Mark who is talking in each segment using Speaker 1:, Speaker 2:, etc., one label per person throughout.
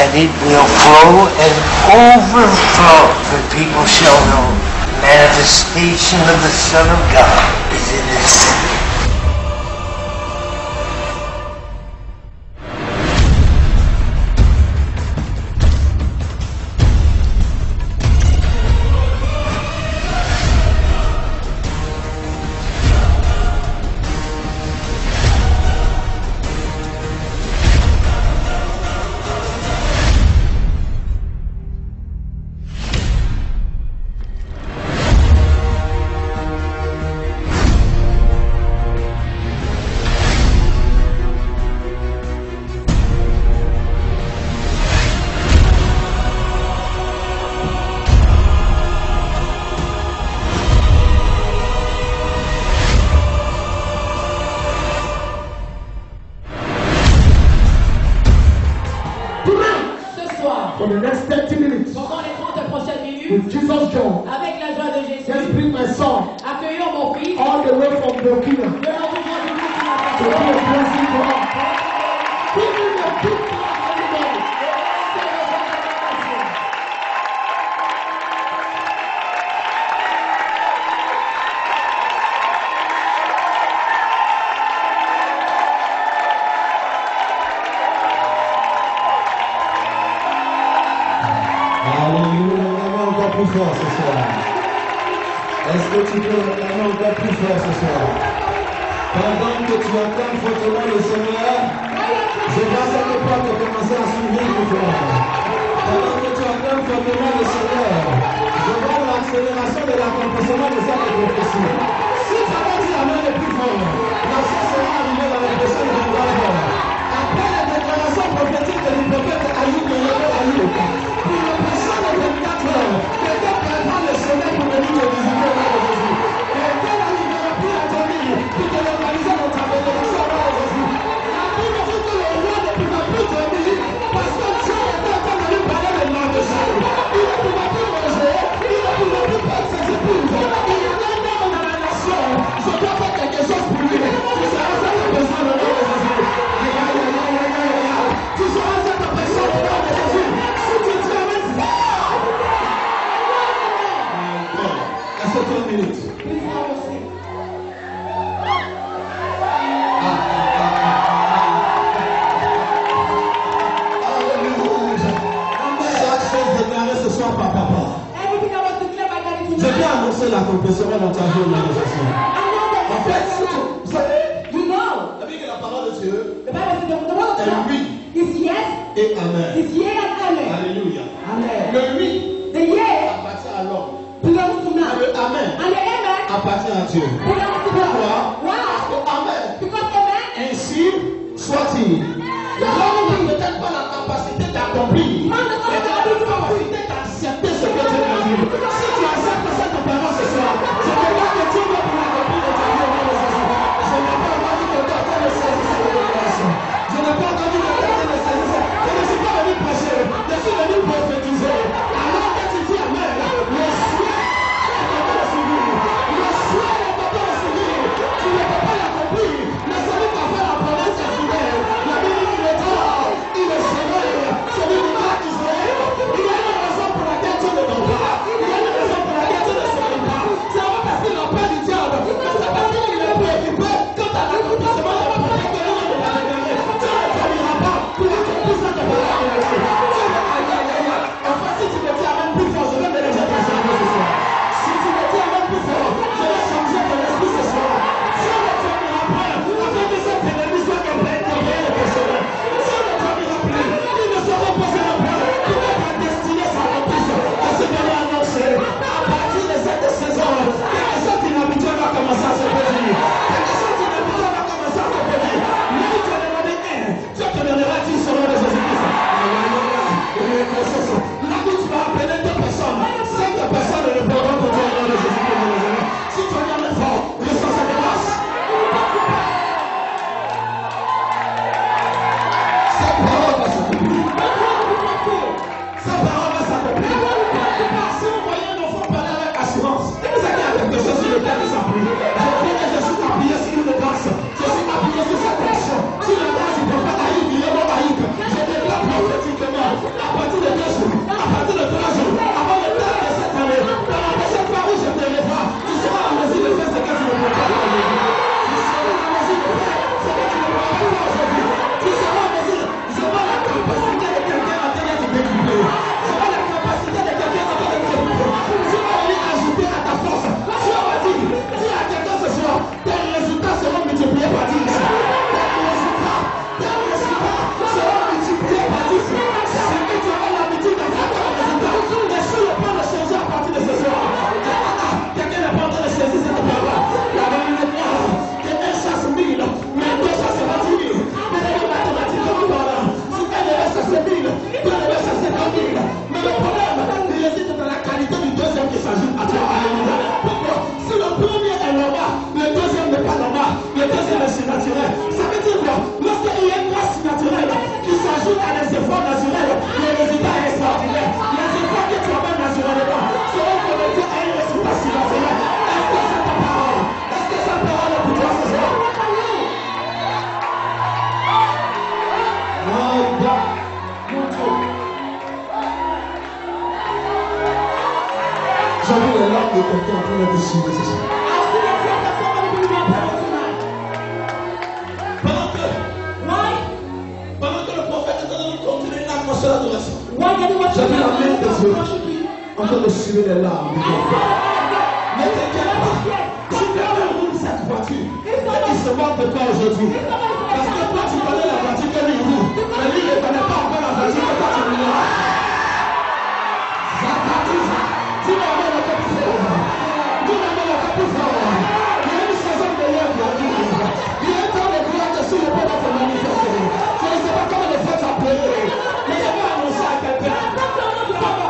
Speaker 1: that it will flow and overflow. For people shall know the manifestation of the Son of God is in his city.
Speaker 2: For the next 30 minutes,
Speaker 3: pendant les 30 prochaines minutes,
Speaker 2: with Jesus joy,
Speaker 3: avec la joie de Jésus,
Speaker 2: let's bring my son
Speaker 3: accueillons mon fils
Speaker 2: all the way from Burkina
Speaker 3: de l'entourage du Burkina
Speaker 2: to be a
Speaker 3: Faso.
Speaker 2: blessing to us. Give him a big clap, everybody.
Speaker 4: Alléluia, encore plus fort ce soir. Est-ce que tu peux réclamer encore plus fort ce soir? Pendant que tu acclames fortement le Seigneur, je vois cette porte commencer à s'ouvrir pour toi. Pendant que tu acclames fortement le Seigneur, je vois l'accélération de l'accomplissement de cette prophétie. Si tu as dit la main le plus fort, la chose sera arrivée dans les prochaines 23 heures. Après la déclaration prophétique de l'hypothèque Aïe de Yahweh Aïe, pour les prochaines 24 heures, quelqu'un prendra le sommeil pour venir te visiter au nom de Jésus. Quelqu'un n'arrivera plus à dormir pour te localiser dans ta bénédiction au nom de Jésus. La Bible dit que le roi ne pourra plus dormir parce que Dieu était en train de lui parler le nom de Jésus. Il ne pourra plus manger, il ne pourra plus prendre ses épouses. Il y a un homme dans la nation, je dois faire quelque chose pour lui. Tu seras cette personne au nom de Jésus. Tu seras cette personne au nom de Jésus. Si tu dis amen fort. Est-ce que tu as une minute? Chaque chose déclarée ce soir par papa.
Speaker 3: Everything that was declared by Daddy
Speaker 4: Je
Speaker 3: tonight.
Speaker 4: viens annoncer l'accomplissement dans ta vie au nom de Jésus. En fait, vous savez,
Speaker 3: You know,
Speaker 4: la Bible dit que la parole de Dieu
Speaker 3: the Bible says the word of
Speaker 4: est
Speaker 3: God
Speaker 4: oui
Speaker 3: is yes,
Speaker 4: et amen.
Speaker 3: is yea and amen.
Speaker 4: Alléluia.
Speaker 3: Amen.
Speaker 4: Le oui
Speaker 3: The yea
Speaker 4: appartient à l'homme.
Speaker 3: belongs to
Speaker 4: Et
Speaker 3: man.
Speaker 4: le amen
Speaker 3: And the amen
Speaker 4: appartient à Dieu.
Speaker 3: belongs to God.
Speaker 4: Pourquoi?
Speaker 3: Why?
Speaker 4: Amen.
Speaker 3: Because amen
Speaker 4: Ainsi soit-il. L'homme n'a peut-être pas la capacité d'accomplir, mais tu as la capacité d'accepter ce que Dieu t'a dit. Si tu acceptes cette parole ce soir, je te vois que Dieu va pouvoir accomplir dans ta vie au nom de Jésus. Je n'ai pas entendu que quelqu'un ne saisisse cette révélation. Je n'ai pas entendu que quelqu'un ne saisisse. Je ne suis pas venu prêcher, je suis venu prophétiser. Alors que tu dis amen, le ciel est en train de s'ouvrir. Le ciel est en train de s'ouvrir. Tu ne peux pas l'accomplir, mais celui qui a fait la promesse est fidèle. La Bible Alléluia. Mon Dieu. J'ai vu les larmes de quelqu'un en train de déchirer ce soir. Pendant que le prophète est en train de continuer une atmosphère d'adoration, j'ai vu la main de Dieu en train de suivre les larmes du prophète. Ne t'inquiète pas. Si quelqu'un roule cette voiture, il se moque de toi aujourd'hui. Parce que toi, tu connais la voiture que lui roule. Mais lui ne connaît pas encore la voiture que toi tu rouleras. Tu vas avoir le capitaine. Tu vas avoir le capitaine. Il y a une saison de l'air qui arrive. Il y a un temps de gloire que si le peuple se manifester. Je ne sais pas comment le faire s'appeler. Mais je vais annoncer à quelqu'un.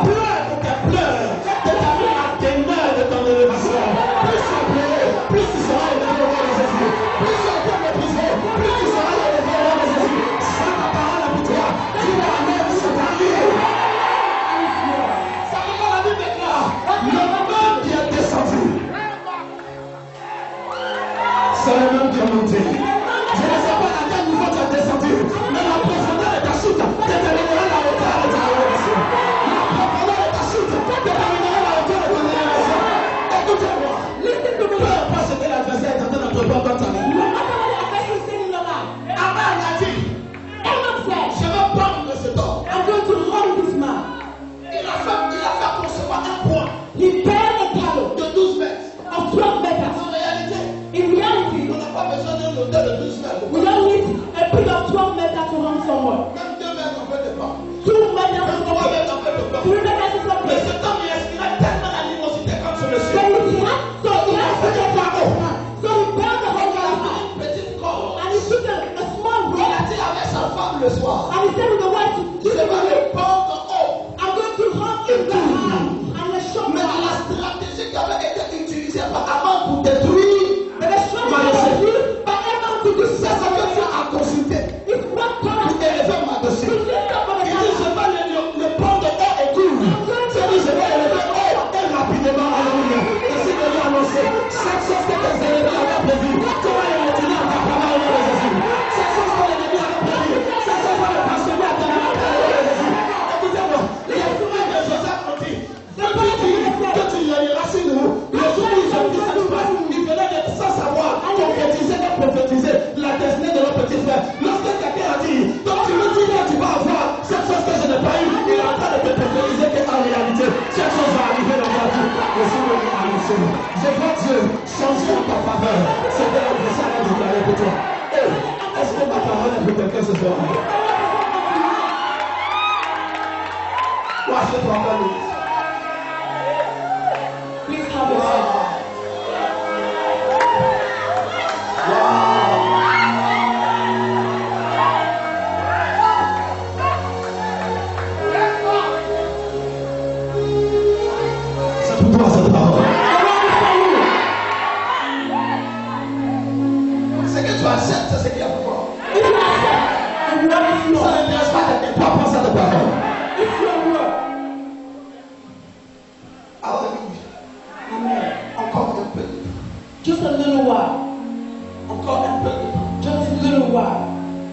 Speaker 4: Pleure de tes pleurs. De ta vie à tes mains de ton élévation. Plus tu as pleuré, plus tu seras élevé au nom de Jésus. Plus tu as été méprisé, plus tu seras élevé au nom de Jésus. Sans ta parole avec toi, tu vas même se tailler. Ça veut pas la Bible déclare. Le même qui est descendu. C'est le même qui est monté. Je ne sais pas à quel niveau tu es descendu, mais la profondeur de ta chute déterminera la hauteur de ta élévation. La profondeur de ta chute déterminera la hauteur de ton élévation. Écoutez-moi. Peu importe ce que l'adversaire est en train d'entreprendre dans ta vie. Aman a dit, je vais prendre cet homme. Il a fait concevoir un point de 12 mètres. En réalité, on n'a pas besoin d'un hauteur de 12 mètres.
Speaker 3: We don't need a period of 12 meters to run somewhere.
Speaker 4: Même 2 mètres en fait de pas.
Speaker 3: 2 meters
Speaker 4: Même
Speaker 3: is
Speaker 4: 3
Speaker 3: okay.
Speaker 4: mètres en fait de pas.
Speaker 3: 3 meters is
Speaker 4: Mais
Speaker 3: okay.
Speaker 4: cet homme, il inspirait tellement l'animosité comme ce
Speaker 3: So
Speaker 4: monsieur.
Speaker 3: he had to get so he burned the whole house.
Speaker 4: Une petite corde.
Speaker 3: And he took a small
Speaker 4: Il
Speaker 3: rock
Speaker 4: a dit avec sa femme le soir.
Speaker 3: and he said with the wife,
Speaker 4: Je vais le prendre haut.
Speaker 3: I'm going to run in the house and the shop.
Speaker 4: Mais la stratégie qui avait été utilisée par Aman pour détruire,
Speaker 3: But the shop was used by everyone to do
Speaker 4: c'est ce que Dieu a consulté
Speaker 3: It's what
Speaker 4: pour
Speaker 3: God
Speaker 4: élever ma dossier.
Speaker 3: to lift up on the
Speaker 4: Il dit je vais le prendre haut et court. C'est dit je vais élever haut et rapidement. Alléluia. Et si Dieu l'a annoncé, cette chose que tes ennemis avaient prévue, tu vas les retirer à ta parole au nom de Jésus. Cette chose que l'ennemi avait prévue, cette chose va le transformer à ta parole au nom de Jésus. Écoutez-moi, les frères de Joseph ont dit, depuis que tu régneras sur nous, le jour où je vis cette phrase, il venait de sans savoir concrétiser et prophétiser la destinée de nos petits frères. Lorsque quelqu'un a dit, donc tu me dis que tu vas avoir cette chose que je n'ai pas eue, il est en train de te prophétiser qu'en réalité, cette chose va arriver dans ta vie. Le Seigneur m'a annoncé. Je vois Dieu changer en ta faveur. C'est de l'adversaire à déclarer pour toi. Est-ce que ma parole est pour quelqu'un ce soir? Watch it for a minute.
Speaker 3: Please have your hand.
Speaker 4: C'est pour toi cette parole. Ce que tu acceptes, c'est ce qu'il y a pour toi.
Speaker 3: If you accept and what is
Speaker 4: Ça
Speaker 3: yours,
Speaker 4: n'intéresse pas quelqu'un. Toi, prends cette parole.
Speaker 3: it's your word.
Speaker 4: Alléluia.
Speaker 3: Amen.
Speaker 4: Encore un peu.
Speaker 3: Just a little while.
Speaker 4: Encore un peu.
Speaker 3: Just a little while.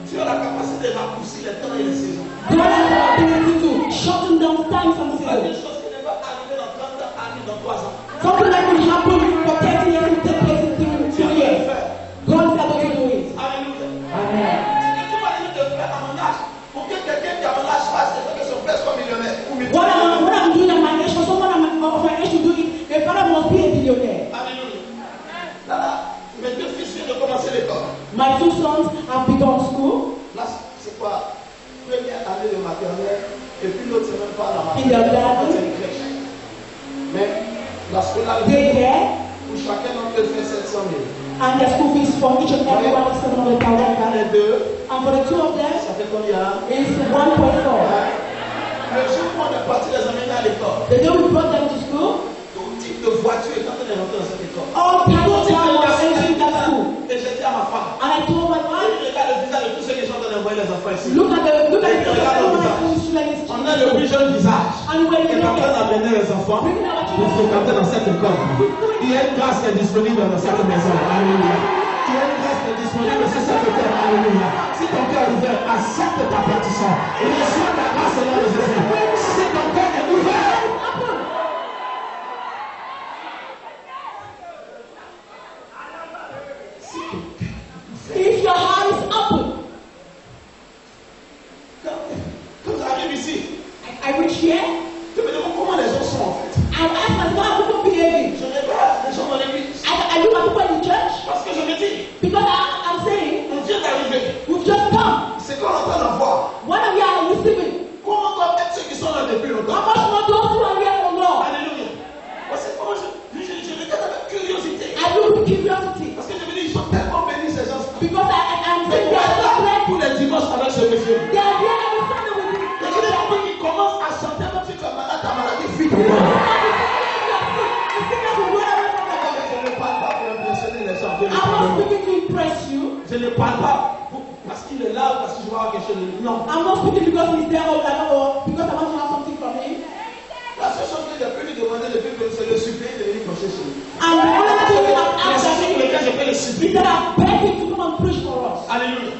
Speaker 4: Tu as la capacité de raccourcir les temps et les saisons.
Speaker 3: God has the ability to shorten down times and
Speaker 4: Il y a des
Speaker 3: seasons.
Speaker 4: choses qui ne vont pas arriver dans 30 ans, arrivent dans 3 ans.
Speaker 3: Something that will happen for 30 years will take place in
Speaker 4: Tu
Speaker 3: 2
Speaker 4: vas le
Speaker 3: years.
Speaker 4: faire.
Speaker 3: God is able to do it.
Speaker 4: Alléluia.
Speaker 3: Amen.
Speaker 4: Tu vas dire de faire à mon âge pour que quelqu'un qui a mon âge fasse et que son père soit millionnaire ou
Speaker 3: What
Speaker 4: multimillionnaire.
Speaker 3: I'm doing at my age, for someone of my age to do it, a father must be a billionaire.
Speaker 4: Alléluia. Là, mes 2 fils viennent de commencer l'école.
Speaker 3: My 2 sons have begun school
Speaker 4: Là, c'est quoi? Première année de maternelle, et puis l'autre, c'est même pas la
Speaker 3: in their
Speaker 4: maternelle.
Speaker 3: garden.
Speaker 4: C'est une crèche. Mais la scolarité,
Speaker 3: Daycare,
Speaker 4: pour chacun d'entre eux, fait 700 000.
Speaker 3: and the school fees for each and every one is
Speaker 4: Les
Speaker 3: $700,000.
Speaker 4: deux,
Speaker 3: And for the 2 of them,
Speaker 4: ça fait combien?
Speaker 3: it's 1.4.
Speaker 4: Le jour où on est parti les amener à l'école,
Speaker 3: The day we brought them to school,
Speaker 4: tout type de voiture est en train de rentrer dans cette école.
Speaker 3: all kinds
Speaker 4: Tout
Speaker 3: of
Speaker 4: type
Speaker 3: them
Speaker 4: de
Speaker 3: were entering that school.
Speaker 4: Et j'ai dit à ma femme,
Speaker 3: And I told my wife,
Speaker 4: regarde le visage de tous ceux qui sont en train d'envoyer les enfants ici.
Speaker 3: look at the
Speaker 4: Regarde le
Speaker 3: students.
Speaker 4: On a le plus jeune visage.
Speaker 3: And when
Speaker 4: qui
Speaker 3: we
Speaker 4: est en
Speaker 3: look
Speaker 4: train
Speaker 3: at
Speaker 4: d'amener les enfants pour fréquenter dans cette école. Il y a une grâce qui est disponible dans cette maison. Alléluia. Il y a une grâce qui est disponible sur cette terre. Alléluia. Si ton cœur est ouvert, accepte ta partition. Reçois ta grâce au nom de Jésus. C'est ton cœur est ouvert.
Speaker 3: If your heart is open,
Speaker 4: Quand tu arrives ici,
Speaker 3: I reach here
Speaker 4: tu me demandes comment les gens sont en fait.
Speaker 3: and ask myself how people behaving.
Speaker 4: Je regarde les gens dans l'église.
Speaker 3: I look at people in the church
Speaker 4: Parce que je me dis,
Speaker 3: because I'm saying
Speaker 4: on vient d'arriver.
Speaker 3: we've just come.
Speaker 4: C'est qu'on entend la voix.
Speaker 3: When we are receiving,
Speaker 4: Comment doivent être ceux qui sont là depuis
Speaker 3: how
Speaker 4: longtemps?
Speaker 3: much more those who are here for long?
Speaker 4: Alléluia. Parce que comment je regarde avec curiosité.
Speaker 3: I look with curiosity
Speaker 4: Parce que je me dis, ils sont tellement bénis ces gens.
Speaker 3: because I'm
Speaker 4: Mais
Speaker 3: saying
Speaker 4: pour
Speaker 3: they are
Speaker 4: être
Speaker 3: so
Speaker 4: là
Speaker 3: blessed.
Speaker 4: tous les dimanches avec ce monsieur.
Speaker 3: They are here every Sunday with you.
Speaker 4: Et je dis, après qu'ils commencent à chanter, même si tu es malade, ta maladie fuit pour moi. Je ne parle pas pour impressionner les gens.
Speaker 3: I'm not speaking to impress you.
Speaker 4: Je ne parle pas parce qu'il est là, parce que je vois quelque chose. Non.
Speaker 3: I'm not speaking because he's there or because I want to have something from him.
Speaker 4: La seule chose que j'ai pu lui demander depuis que c'est le supplier de venir prêcher chez nous.
Speaker 3: And the only thing I've
Speaker 4: La
Speaker 3: asked
Speaker 4: chose pour
Speaker 3: him
Speaker 4: laquelle je peux le
Speaker 3: is
Speaker 4: supplier.
Speaker 3: that I beg him to come and preach for us.
Speaker 4: Alléluia.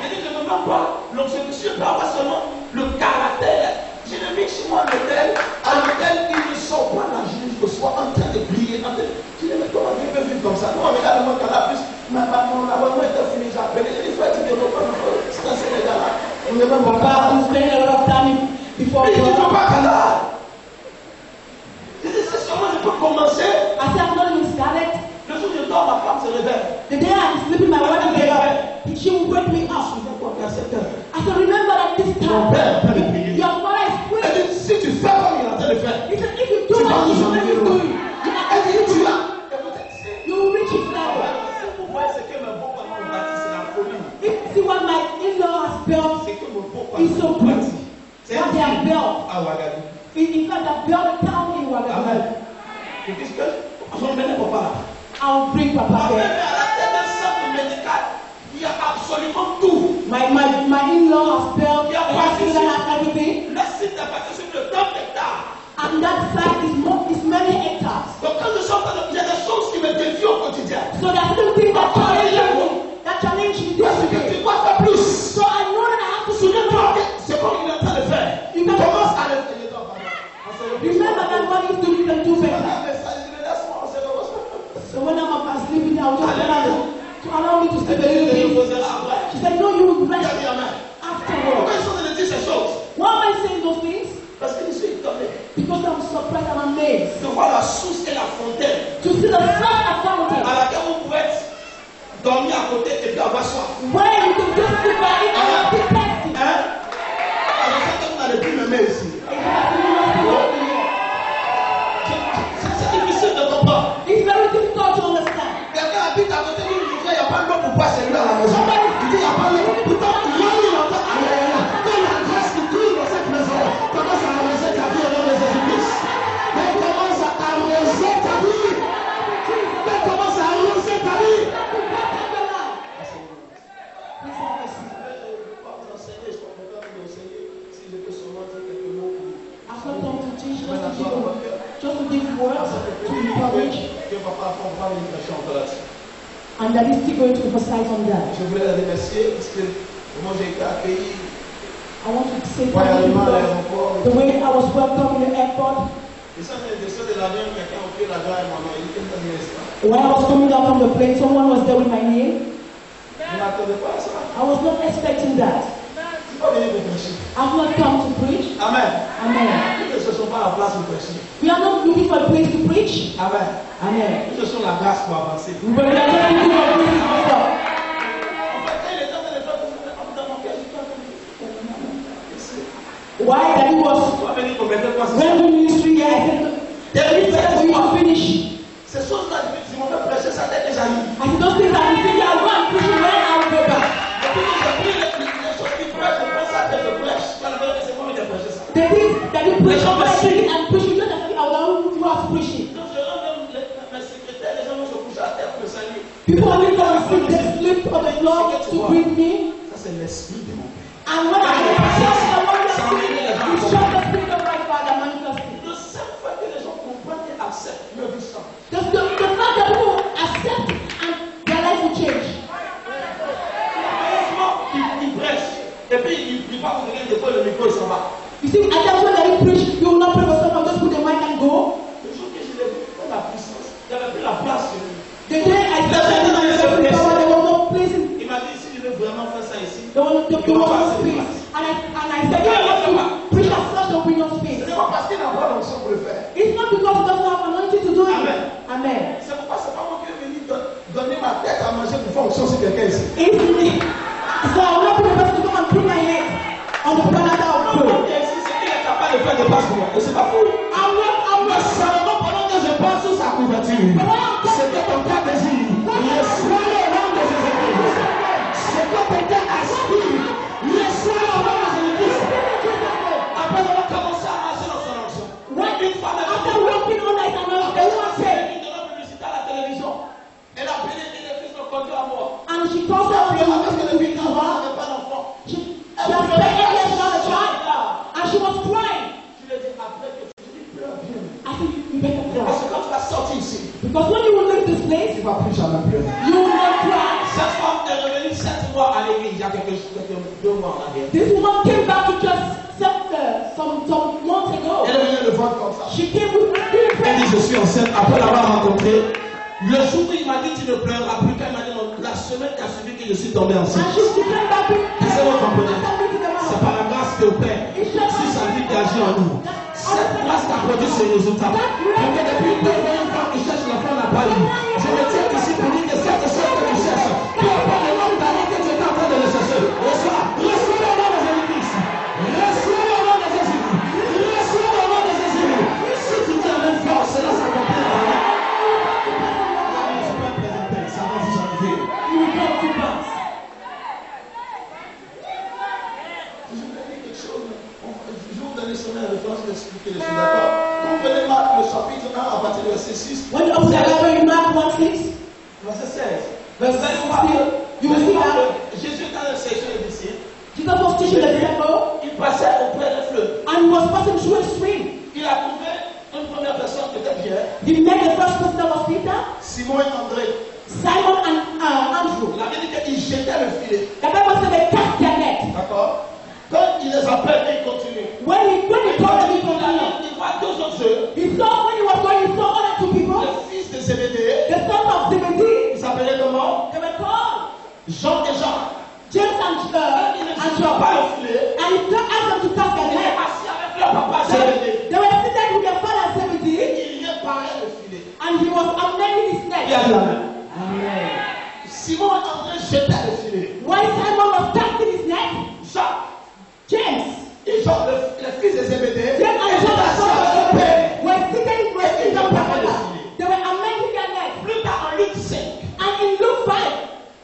Speaker 4: Je dis, je ne me demande pas. Donc ce monsieur doit avoir seulement le caractère. Je ne mets chez moi à l'hôtel il ne sort pas la journée jusqu'au soir en train de prier. Je dis, mais comment Dieu peut vivre comme ça? Non, regarde moi quand la plus, mon abonnement était fini, j'ai appelé, j'ai dit, frère, tu ne peux pas c'est un Sénégal là. On ne même
Speaker 3: Papa,
Speaker 4: pas.
Speaker 3: you spend a lot of time before
Speaker 4: Mais je ne peux
Speaker 3: God.
Speaker 4: pas Canada. Je dis, c'est seulement je peux commencer.
Speaker 3: I said, I'm not even started.
Speaker 4: Le jour où je dors, ma femme se réveille.
Speaker 3: The day I'm sleeping, my wife will get up. She will wake me up.
Speaker 4: Je fais quoi à 7 heures?
Speaker 3: I said, remember that this time, your father is
Speaker 4: Elle
Speaker 3: praying.
Speaker 4: dit, si tu fais comme il est en train de faire,
Speaker 3: He said, if you do what he's going to do,
Speaker 4: elle dit, tu as.
Speaker 3: you will reach his level.
Speaker 4: Si vous voyez ce que mes beaux-parents ont bâti, c'est la folie.
Speaker 3: If you see what my in-law has built,
Speaker 4: C'est que mes beaux-parents
Speaker 3: it's so
Speaker 4: ont
Speaker 3: good.
Speaker 4: bâti. C'est
Speaker 3: What they have built.
Speaker 4: à Ouagadougou.
Speaker 3: In fact, I built a town in Ouagadougou.
Speaker 4: Amen. Et qu'est-ce que j'emmène papa là?
Speaker 3: I'll bring Papa
Speaker 4: Amen.
Speaker 3: there.
Speaker 4: À la tête d'un centre médical, il y a absolument tout.
Speaker 3: My in-law has built
Speaker 4: Yeah,
Speaker 3: a hospital that has everything.
Speaker 4: Le site est bâti sur de 9 hectares.
Speaker 3: And that site is many hectares.
Speaker 4: Donc quand je suis en train de... Il y a des choses qui me défient au quotidien.
Speaker 3: So there are certain things that challenge me
Speaker 4: Parce
Speaker 3: this
Speaker 4: que tu
Speaker 3: day.
Speaker 4: dois faire plus.
Speaker 3: So I know that I have to do
Speaker 4: Souviens-toi,
Speaker 3: more.
Speaker 4: c'est comme il est en train de faire.
Speaker 3: You
Speaker 4: Il
Speaker 3: can-
Speaker 4: commence à le faire.
Speaker 3: Remember that what he's doing, you can do better. So when I'm up and sleeping, I'll just tell her to allow me to sleep a little bit. She said, no, you will rest afterwards. Why am I saying those things?
Speaker 4: Parce que je suis étonné
Speaker 3: Because I'm surprised and amazed
Speaker 4: de voir la source et la fontaine
Speaker 3: to see the first fountain
Speaker 4: à laquelle vous pouvez dormir à côté et puis avoir soif.
Speaker 3: where you can just sleep by it and be thirsty.
Speaker 4: Hein? Alors ça que vous n'allez plus m'aimer ici. C'est difficile de comprendre.
Speaker 3: It's very difficult to understand.
Speaker 4: Quelqu'un habite à côté d'une rivière, il n'y a pas d'eau pour boire celui-là à la maison. Il dit il n'y a pas d'eau. Pourtant, il entend quand la grâce qui coule dans cette maison commence à arroser ta vie au nom de Jésus-Christ. Elle commence à arroser ta vie. Elle commence à arroser ta vie.
Speaker 3: I've not come to teach, just to give words, to encourage, and that is still going to emphasize on that.
Speaker 4: Je voulais la remercier parce que moi j'ai été accueilli
Speaker 3: I want to say thank you
Speaker 4: royalement à
Speaker 3: because
Speaker 4: l'aéroport.
Speaker 3: the way I was welcomed in the airport,
Speaker 4: Et ça, j'ai descendu de l'avion, quelqu'un a pris la gare et mon nom, il était dans l'instant.
Speaker 3: when I was coming down from the plane, someone was there with my name.
Speaker 4: Je ne m'attendais pas à ça.
Speaker 3: I was not expecting that.
Speaker 4: Je ne suis pas venu pour prêcher.
Speaker 3: I've not come to preach.
Speaker 4: Amen.
Speaker 3: Amen.
Speaker 4: Nous ne sommes pas à la place pour prêcher.
Speaker 3: We are not looking for a place to preach.
Speaker 4: Amen.
Speaker 3: Amen.
Speaker 4: Nous sommes la grâce pour avancer.
Speaker 3: But we are just looking for a place to stop.
Speaker 4: En fait, quand il est en train de faire dans mon cœur, je suis en train de
Speaker 3: Why that it was
Speaker 4: Tu vas venir pour mettre quoi
Speaker 3: when the ministry here, I said, there is better for you to finish.
Speaker 4: Ces choses-là, si on veut prêcher, ça t'est déjà eu.
Speaker 3: I said, those things that you think I'll go and preach it when I'll go back.
Speaker 4: Depuis que j'ai pris les choses qui prêchent, je pense à que je prêche. Quand la vérité, c'est moi qui ai prêché ça.
Speaker 3: The things that you preach over it and preach it, just as I will you have to preach it.
Speaker 4: Donc, je rends même mes secrétaires, les gens vont se coucher à terre pour me saluer.
Speaker 3: People will come and sit, they sleep on the floor to greet me.
Speaker 4: Ça, c'est l'esprit de mon Père.
Speaker 3: And when I shout the word of God, you show the spirit of my Father manifesting.
Speaker 4: Le seul fait que les gens comprennent et acceptent leur vie sans.
Speaker 3: The fact that people accept and their life will change.
Speaker 4: Heureusement, ils prêchent.
Speaker 5: Et puis il va vous donner des fois le micro et s'en va.
Speaker 3: You see, at times when they preach, you will not pray for someone, just put the mic and go.
Speaker 5: Le jour que je l'ai vu, il la puissance. Il n'y avait plus la place chez lui.
Speaker 3: The day I started in the power, there was no place in.
Speaker 5: Il m'a dit, si je veux vraiment faire ça ici,
Speaker 3: There was no space. And I said, you have to preach as such, there will be no space.
Speaker 5: c'est pas parce qu'il n'a pas l'onction pour le faire.
Speaker 3: It's not because he doesn't have anointing to do it.
Speaker 5: Amen.
Speaker 3: Amen.
Speaker 5: C'est pourquoi c'est pas moi qui est venu donner ma tête à manger pour faire onction sur quelqu'un ici.
Speaker 3: It's me. So I will not be the person to come and put my head on the banana of
Speaker 5: Non,
Speaker 3: prayer.
Speaker 5: si c'est qu'il est capable de faire des passes pour moi. Et c'est pas fou. Mais seulement pendant que je pense sur sa couverture, c'était ton cas de vie. Le soir au nom de Jésus-Christ. C'est que peut-être aspire. Le soir au nom de Jésus-Christ. Après, on va commencer à marcher dans son onction. Une femme
Speaker 3: After working all night and all day, one said,
Speaker 5: de la publicité à la télévision. Elle a appelé les fils de conduire à mort.
Speaker 3: and she calls her
Speaker 5: Parce que
Speaker 3: friend,
Speaker 5: le fils n'avait pas d'enfant.
Speaker 3: she has spent 8 years without a child, and she was crying.
Speaker 5: Je lui ai dit, après que tu dis, pleure bien.
Speaker 3: I said, you better
Speaker 5: Parce
Speaker 3: cry.
Speaker 5: que quand tu vas sortir ici,
Speaker 3: Because when you will leave this place,
Speaker 5: tu ne vas plus jamais pleurer.
Speaker 3: you will not cry.
Speaker 5: Cette femme est revenue 7 mois à l'église, il y a quelques 2 mois en arrière.
Speaker 3: This woman came back to church some months ago.
Speaker 5: Elle est venue le voir comme ça.
Speaker 3: She came with
Speaker 5: Elle dit, je suis enceinte après l'avoir rencontré. Le jour où il m'a dit, tu ne pleureras plus, quand il m'a dit, non, la semaine qui a suivi que je suis tombé enceinte.
Speaker 3: and she came back with
Speaker 5: Est-ce que vous comprenez?
Speaker 3: after meeting the man
Speaker 5: C'est
Speaker 3: of
Speaker 5: par la grâce de Père, si sa vie d'agir en nous. Cette grâce qui a produit ce résultat. Donc depuis 2 ans, une femme qui cherche l'enfant n'a pas eu. Je me tiens ici pour dire que cette chose que tu cherches, peu importe le nombre d'années que tu es en train de le chercher, reçois au nom de Jésus-Christ. Reçois au nom de Jésus-Christ. Reçois au nom de Jésus-Christ. Si tu dis la même force, cela s'accomplit dans la vie. Je peux présenter, ça va vous arriver.
Speaker 3: you will come to pass.
Speaker 5: Je vous ai dit quelque chose, je vais vous donner son référence d'expliquer les choses, d'accord? Vous prenez Marc le chapitre 1 à partir du verset 6.
Speaker 3: When you open the Bible in Mark 1:6,
Speaker 5: Verset 16.
Speaker 3: verse
Speaker 5: Vous allez
Speaker 3: 16,
Speaker 5: voir que
Speaker 3: you will see that
Speaker 5: Jésus est dans le séjour des disciples.
Speaker 3: Jesus was teaching the disciples,
Speaker 5: Il passait auprès d'un fleuve.
Speaker 3: and he was passing through a stream.
Speaker 5: Il a trouvé une première personne qui était Pierre,
Speaker 3: He met the first person that was Peter,
Speaker 5: Simon et André.
Speaker 3: Simon, and Andrew.
Speaker 5: Il avait dit qu'il jetait le filet.
Speaker 3: The Bible said they cast their net.
Speaker 5: D'accord? Quand il les appelle, il continue.
Speaker 3: When he told them, he continued.
Speaker 5: Il voit 2 autres œufs.
Speaker 3: He saw when he was going, he saw other 2 people,
Speaker 5: Le fils de Zébédée,
Speaker 3: the sons of Zebedee.
Speaker 5: il s'appelait comment?
Speaker 3: They were called
Speaker 5: Jean et Jean.
Speaker 3: James and
Speaker 5: Il ne
Speaker 3: John.
Speaker 5: joue pas le filet.
Speaker 3: And he asked them to cast their
Speaker 5: Il est
Speaker 3: net.
Speaker 5: assis avec leur papa Zébédée.
Speaker 3: They were seated with their father Zebedee,
Speaker 5: Il réparait le filet.
Speaker 3: and he was amending his
Speaker 5: Il y a
Speaker 3: net.
Speaker 5: de la main. Simon et André jetaient le filet.
Speaker 3: While Simon was casting his net,
Speaker 5: Jean
Speaker 3: James,
Speaker 5: et Jean, le fils de Zébédée,
Speaker 3: James and
Speaker 5: étaient
Speaker 3: John, the
Speaker 5: assis
Speaker 3: son
Speaker 5: avec
Speaker 3: of
Speaker 5: leur père.
Speaker 3: Zebedee, were seated with their father. They were amending their net.
Speaker 5: Plus tard, en Luc 5,
Speaker 3: And in Luke 5,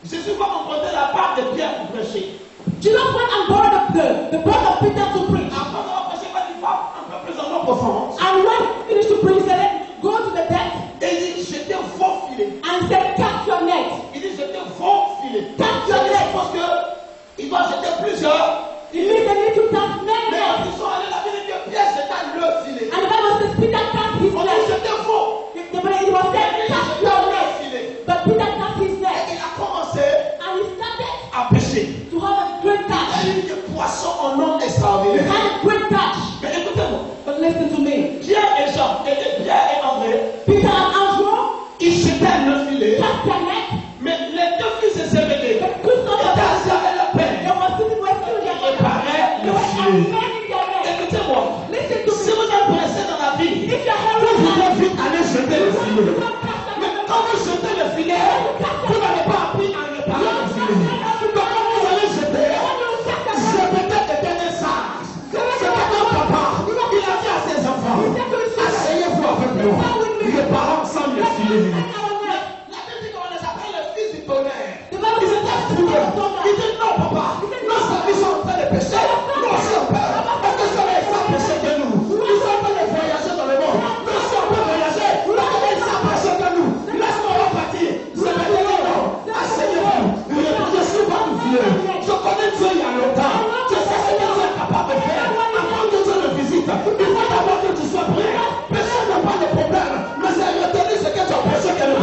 Speaker 5: Jésus va emprunter la part de Pierre pour prêcher.
Speaker 3: Jesus went and borrowed the part of Peter to preach.
Speaker 5: Après avoir prêché, il va dire, va un peu plus en eau profonde.
Speaker 3: And when he finished to preach, he said, go to the deck
Speaker 5: Et il dit, jetez vos filets.
Speaker 3: and said, cast your net.
Speaker 5: Il dit, jetez vos filets.
Speaker 3: Cast
Speaker 5: Je
Speaker 3: your net.
Speaker 5: suppose qu'il doit jeter plusieurs.
Speaker 3: It means they need to cast many
Speaker 5: Mais quand
Speaker 3: nets.
Speaker 5: ils sont allés, la Bible dit que Pierre jeta le filet.
Speaker 3: And the Bible says Peter cast his
Speaker 5: On dit,
Speaker 3: net.
Speaker 5: jetez vos.
Speaker 3: It was said, cast your net.
Speaker 5: Filet.
Speaker 3: But Peter cast his
Speaker 5: Et
Speaker 3: net.
Speaker 5: il a commencé
Speaker 3: And he started
Speaker 5: à pêcher.
Speaker 3: to have a great
Speaker 5: Il a
Speaker 3: catch.
Speaker 5: eu des poissons en nombre
Speaker 3: He
Speaker 5: extraordinaire.
Speaker 3: had a great catch.
Speaker 5: Mais écoutez-moi,
Speaker 3: But listen to me.
Speaker 5: Pierre et Jean, et Pierre et André,
Speaker 3: Peter and Andrew
Speaker 5: ils jetaient le filet.
Speaker 3: cast their net.
Speaker 5: Mais les 2 fils de Zébédée
Speaker 3: The two sons of
Speaker 5: étaient assis avec leur
Speaker 3: They
Speaker 5: père.
Speaker 3: were sitting with their father. They were amending their net.
Speaker 5: Écoutez-moi,
Speaker 3: Listen to
Speaker 5: si
Speaker 3: me.
Speaker 5: vous êtes pressé dans la vie,
Speaker 3: If you're
Speaker 5: vous
Speaker 3: hurrying,
Speaker 5: devez vite aller jeter le filet.
Speaker 3: don't cast your
Speaker 5: Mais
Speaker 3: net.
Speaker 5: quand vous jetez le filet, vous n'avez pas appris à réparer le filet. Donc quand vous allez jeter, Zébédée était un sage. C'était un papa. Il a dit à ses enfants, asseyez-vous avec moi. Réparons ensemble le filet. La Bible dit qu'on les appelle le fils du tonnerre. Ils étaient fouillés. Ils disent non papa, nos amis sont en train de pécher. Nous aussi on perd. Est-ce que ça va être pécher que nous? Ils sont en train de voyager dans le monde. Nous aussi on peut voyager. Pourquoi ils sont pécher que nous? Laisse-moi repartir. Zébédée dit non. Asseyez-vous. Je suis pas du filet. Je connais Dieu il y a longtemps. Je sais ce que Dieu est capable de faire. Avant que Dieu le visite, il faut d'abord que tu sois prêt. Personne n'a pas de problème. Mais c'est retenu ce que tu as pensé que le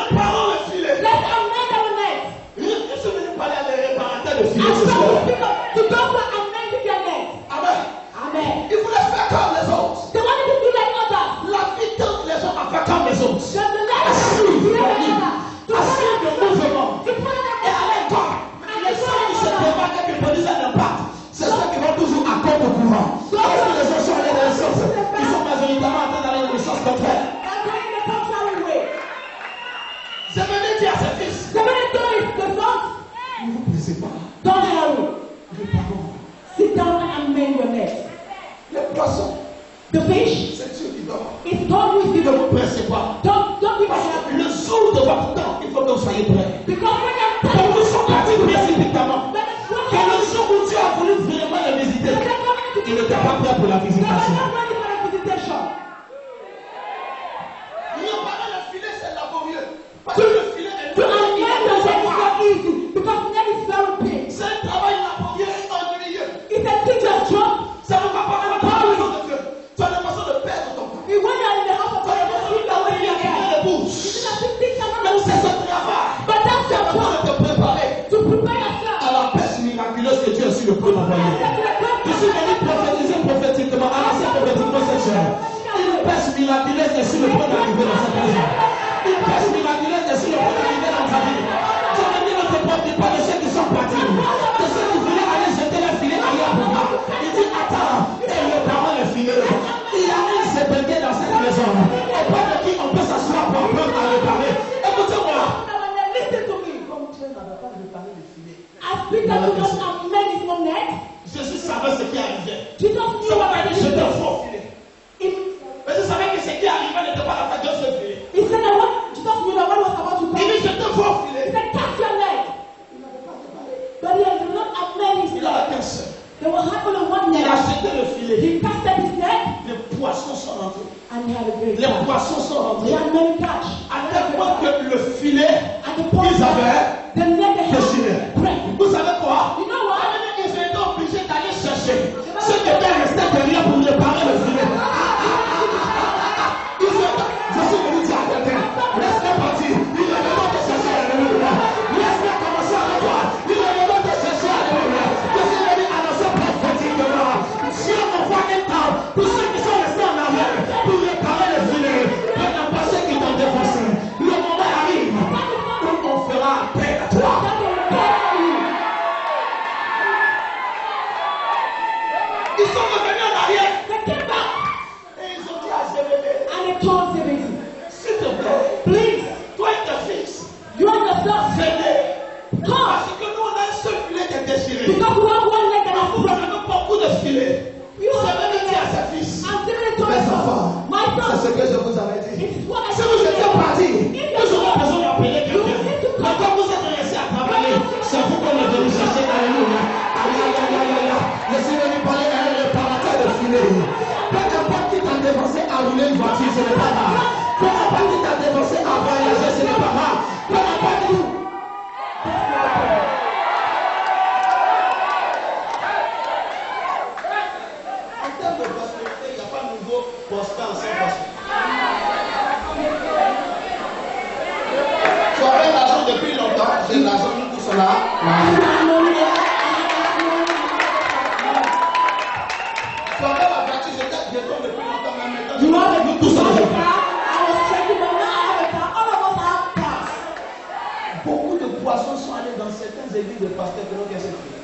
Speaker 5: réparons le filet.
Speaker 3: Let's amend our net.
Speaker 5: Je suis venu parler à des réparateurs de
Speaker 3: I'm
Speaker 5: filets ce
Speaker 3: going
Speaker 5: soir.
Speaker 3: to speak up to those who are amending their net.
Speaker 5: Amen.
Speaker 3: Amen.
Speaker 5: Il voulait faire comme les autres.
Speaker 3: They wanted to do like others.
Speaker 5: La vie tente les gens à faire comme les autres.
Speaker 3: Just the net.
Speaker 5: Assume le mouvement. Et à l'école, les gens qui se démarquent et qui produisent un impact, c'est ceux qui vont toujours à contre courant. Parce que les gens sont allés dans le sens, ils sont majoritairement en train d'aller dans le sens contraire. Je venais dire à ses fils, ne vous pressez pas.
Speaker 3: Don't hurry.
Speaker 5: Réparons.
Speaker 3: Sit down and amend your net.
Speaker 5: Les poissons,
Speaker 3: The fish
Speaker 5: c'est Dieu qui dort.
Speaker 3: is God who is
Speaker 5: Ne
Speaker 3: giving.
Speaker 5: vous pressez pas.
Speaker 3: Don't give
Speaker 5: Parce
Speaker 3: us
Speaker 5: que le jour de votre temps, il faut que vous soyez prêts.
Speaker 3: because when you're
Speaker 5: Quand nous sommes partis précipitamment,
Speaker 3: when it's
Speaker 5: que le jour où Dieu a voulu vraiment les visiter, il n'était pas prêt pour la visitation. Réparer le filet, c'est laborieux. Parce que le filet est
Speaker 3: To amend the net is not easy because net is very big.
Speaker 5: c'est un travail laborieux et ennuyeux.
Speaker 3: It's a teacher's job.
Speaker 5: Ça ne va pas faire la raison de Dieu. Tu as l'impression de perdre ton temps.
Speaker 3: And when you're in the house of
Speaker 5: Tu as
Speaker 3: God,
Speaker 5: l'impression
Speaker 3: you
Speaker 5: de
Speaker 3: know when you're
Speaker 5: perdre
Speaker 3: there.
Speaker 5: les bouches.
Speaker 3: It's not to teach someone
Speaker 5: Même
Speaker 3: else.
Speaker 5: c'est ce travail.
Speaker 3: But that's
Speaker 5: Tu as
Speaker 3: your
Speaker 5: besoin
Speaker 3: job
Speaker 5: de te préparer
Speaker 3: to prepare yourself.
Speaker 5: à la pêche miraculeuse que Dieu a su le point d'envoyer. Je suis venu prophétiser prophétiquement, annoncer prophétiquement cette chaîne. Une pêche miraculeuse est sur le point d'arriver dans cette maison. Une pêche miraculeuse est sur le point d'arriver dans ta vie. Tu as venu ne te préoccupe pas de ceux qui sont partis, de ceux qui voulaient aller jeter les filets ailleurs pour moi. Il dit attends, et les parents les filets. Il y a une CPD dans cette maison. Auprès de qui on peut s'asseoir pour apprendre à réparer. Écoutez-moi.
Speaker 3: Listen to me.
Speaker 5: Comme tu n'avais pas réparé les filets.
Speaker 3: As Peter could not amend his own net,
Speaker 5: Jésus savait ce qui arrivait.
Speaker 3: Jesus
Speaker 5: Ça
Speaker 3: knew
Speaker 5: va
Speaker 3: what
Speaker 5: pas
Speaker 3: he
Speaker 5: dire jeter un
Speaker 3: did.
Speaker 5: faux filet.
Speaker 3: He
Speaker 5: Mais je savais que ce qui arrivait n'était pas la fin de ce filet.
Speaker 3: said that what Jesus knew that what was about to
Speaker 5: Il dit
Speaker 3: come.
Speaker 5: jeter un faux
Speaker 3: He
Speaker 5: filet.
Speaker 3: said, cast your net.
Speaker 5: Il n'avait pas réparé.
Speaker 3: But he did not amend his
Speaker 5: Il
Speaker 3: net.
Speaker 5: avait qu'un seul.
Speaker 3: There was only one
Speaker 5: Il a
Speaker 3: net.
Speaker 5: jeté le filet.
Speaker 3: He casted his net
Speaker 5: Les poissons sont rentrés.
Speaker 3: and he had a great
Speaker 5: Les
Speaker 3: catch.
Speaker 5: poissons sont
Speaker 3: He
Speaker 5: rentrés.
Speaker 3: had many catch.
Speaker 5: À tel point que le filet,
Speaker 3: At the point
Speaker 5: ils avaient
Speaker 3: the net they
Speaker 5: déchiré.
Speaker 3: had break.
Speaker 5: Vous savez quoi?
Speaker 3: You know what?
Speaker 5: Ils ont été obligés d'aller chercher ceux qui étaient restés derrière pour réparer le filet. Je suis venu dire à quelqu'un, laisse-les partir. Il est vraiment de chercher à l'ennemi. Laisse-les commencer avec toi. Il est vraiment de chercher à l'ennemi. Je suis venu annoncer prophétiquement. Dieu m'envoie un temps pour ceux qui sont restés en arrière pour réparer le filet. Peu importe ceux qui t'ont défoncé. Le moment arrive où on fera appel à toi. Ils sont revenus en arrière
Speaker 3: They came back
Speaker 5: et ils ont dit à Zébédée,
Speaker 3: and they told Zebedee,
Speaker 5: s'il te plaît,
Speaker 3: please,
Speaker 5: toi et tes fils,
Speaker 3: you and yourself,
Speaker 5: venez.
Speaker 3: come.
Speaker 5: Parce que nous, on a un seul filet qui est déchiré.
Speaker 3: Because we have one leg that
Speaker 5: Nous
Speaker 3: is broken.
Speaker 5: avons beaucoup de filets.
Speaker 3: You have
Speaker 5: Zébédée
Speaker 3: one
Speaker 5: dit à
Speaker 3: leg.
Speaker 5: ses fils,
Speaker 3: And Zebedee told
Speaker 5: mes
Speaker 3: his
Speaker 5: enfants,
Speaker 3: son, my
Speaker 5: c'est
Speaker 3: son,
Speaker 5: ce que je vous avais dit.
Speaker 3: this is what I
Speaker 5: Si vous étiez partis,
Speaker 3: If
Speaker 5: nous
Speaker 3: you
Speaker 5: aurons besoin d'appeler
Speaker 3: you
Speaker 5: quelqu'un.
Speaker 3: need to
Speaker 5: Mais comme vous êtes restés à travailler, c'est vous qu'on est venu chercher. Alléluia. Aïe, aïe, aïe, aïe, aïe. Je suis venu parler à un réparateur de filets. Peu importe qui t'a dévancé à rouler une voiture, ce n'est pas grave. Peu importe qui t'a dévancé à voyager, ce n'est pas grave. Peu importe qui. En termes de prospérité, il n'y a pas de nouveau prospère en Saint-Prospère. Tu avais l'argent depuis longtemps, j'ai l'argent, nous tous là. Tu avais la voiture, j'étais piéton depuis longtemps, mais maintenant,
Speaker 3: You have a
Speaker 5: nous tous
Speaker 3: car.
Speaker 5: là.
Speaker 3: I was checking, but now I have a car. All of us have cars.
Speaker 5: Beaucoup de poissons sont allés dans certaines églises de pasteurs qui n'ont qu'un seul filet.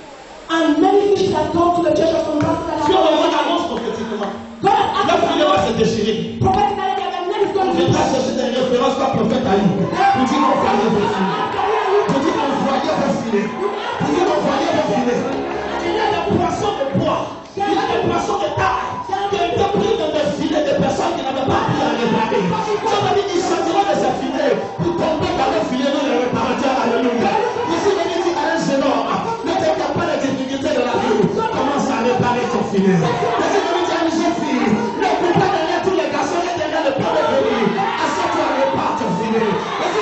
Speaker 3: And many things have gone to the church of some pastors.
Speaker 5: Si on annonce prophétiquement,
Speaker 3: God has
Speaker 5: le filet va se déchirer.
Speaker 3: prophetically that the net is
Speaker 5: On
Speaker 3: going to
Speaker 5: viendra chercher des références par prophète à nous. Pour dire envoyez vos filets. Pour dire envoyez vos filets. Pour dire envoyez vos filets. Il y a des poissons de bois. Il y a des poissons de taille. Qui ont été pris dans des filets de personnes qui n'avaient pas pu les réparer. Je veux dire, ils sortiront de ces filets pour tomber dans les filets de les réparateurs. Alléluia. Je suis venu dire à un jeune homme, ne t'inquiète pas des difficultés de la vie. Commence à réparer ton filet. Je suis venu dire à une jeune fille, ne coupe pas derrière tous les garçons et derrière le premier venu. Assieds-toi, répare ton filet. Je suis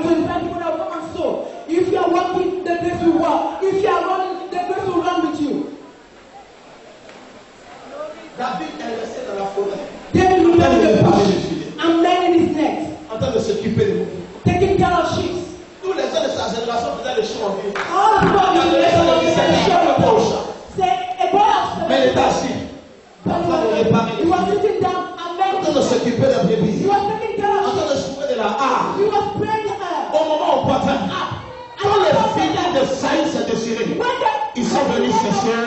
Speaker 3: and 25 people that will come and sow. If you are walking, the grace will walk. If you are running, the grace will run with you.
Speaker 5: David est resté dans la forêt.
Speaker 3: David will run the bush and man in his neck,
Speaker 5: En train de s'occuper des moutons.
Speaker 3: taking care of sheep.
Speaker 5: Tous les gens de sa génération faisaient le chant en vie.
Speaker 3: All the people in the generation of this generation say, a boy of
Speaker 5: Mais il
Speaker 3: 7
Speaker 5: était assis. En train de réparer
Speaker 3: he
Speaker 5: les
Speaker 3: was
Speaker 5: filets.
Speaker 3: sitting down and
Speaker 5: En train de
Speaker 3: man,
Speaker 5: s'occuper des brebis.
Speaker 3: he was taking care
Speaker 5: En
Speaker 3: of
Speaker 5: train de
Speaker 3: sheep.
Speaker 5: soulever de la harpe.
Speaker 3: He was praying to her.
Speaker 5: Au moment opportun. Quand les filles de Saïd s'est déchiré,
Speaker 3: When the
Speaker 5: ils sont venus chercher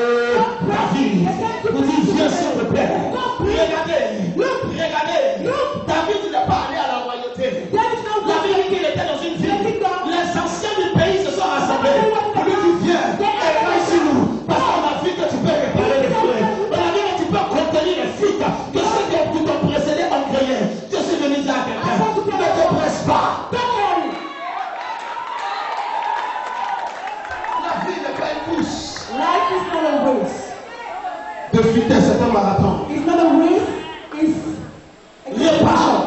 Speaker 5: David. Ils disent, viens s'il te plaît. Regardez. David n'est pas allé à la royauté. La Bible dit qu'il était dans une ville. Les anciens du pays se sont rassemblés. Pour lui dire, viens, et ici nous. Parce qu'on a vu que tu peux réparer les feux. On a vu que tu peux contenir les fuites. Que ceux qui t'ont précédé ont créé. Je suis venu dire à quelqu'un, ne te presse pas. La vie n'est pas une course.
Speaker 3: Life is not a race.
Speaker 5: De vitesse, c'est un marathon.
Speaker 3: It's not a race. It's a competition.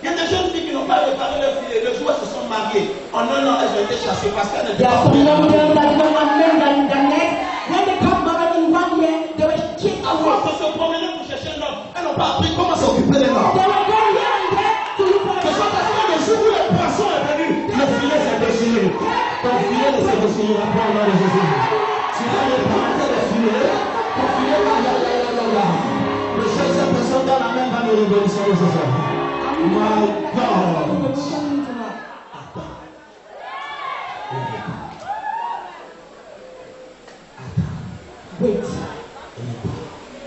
Speaker 5: Il y a des jeunes filles qui n'ont pas réparé leur filet. Le jour où elles se sont mariées, en un an, elles ont été chassées parce qu'elles n'étaient
Speaker 3: There are
Speaker 5: pas
Speaker 3: some young
Speaker 5: bien.
Speaker 3: girls that don't have men that in the next. When they got married in 1 year, they were kicked
Speaker 5: À
Speaker 3: away.
Speaker 5: force de se promener pour chercher un homme, elles n'ont pas appris comment s'occuper des hommes.
Speaker 3: They were going here and there to look for
Speaker 5: Ce
Speaker 3: a
Speaker 5: sont parce que le jour où le poisson est venu, le filet s'est déchiré. Ton filet ne s'est déchiré pas au nom de Jésus. Tu vas réparer le filet. Ton filet va là. Le seul cette personne dans la main va nous révolutionner ce soir. My God.
Speaker 3: Wait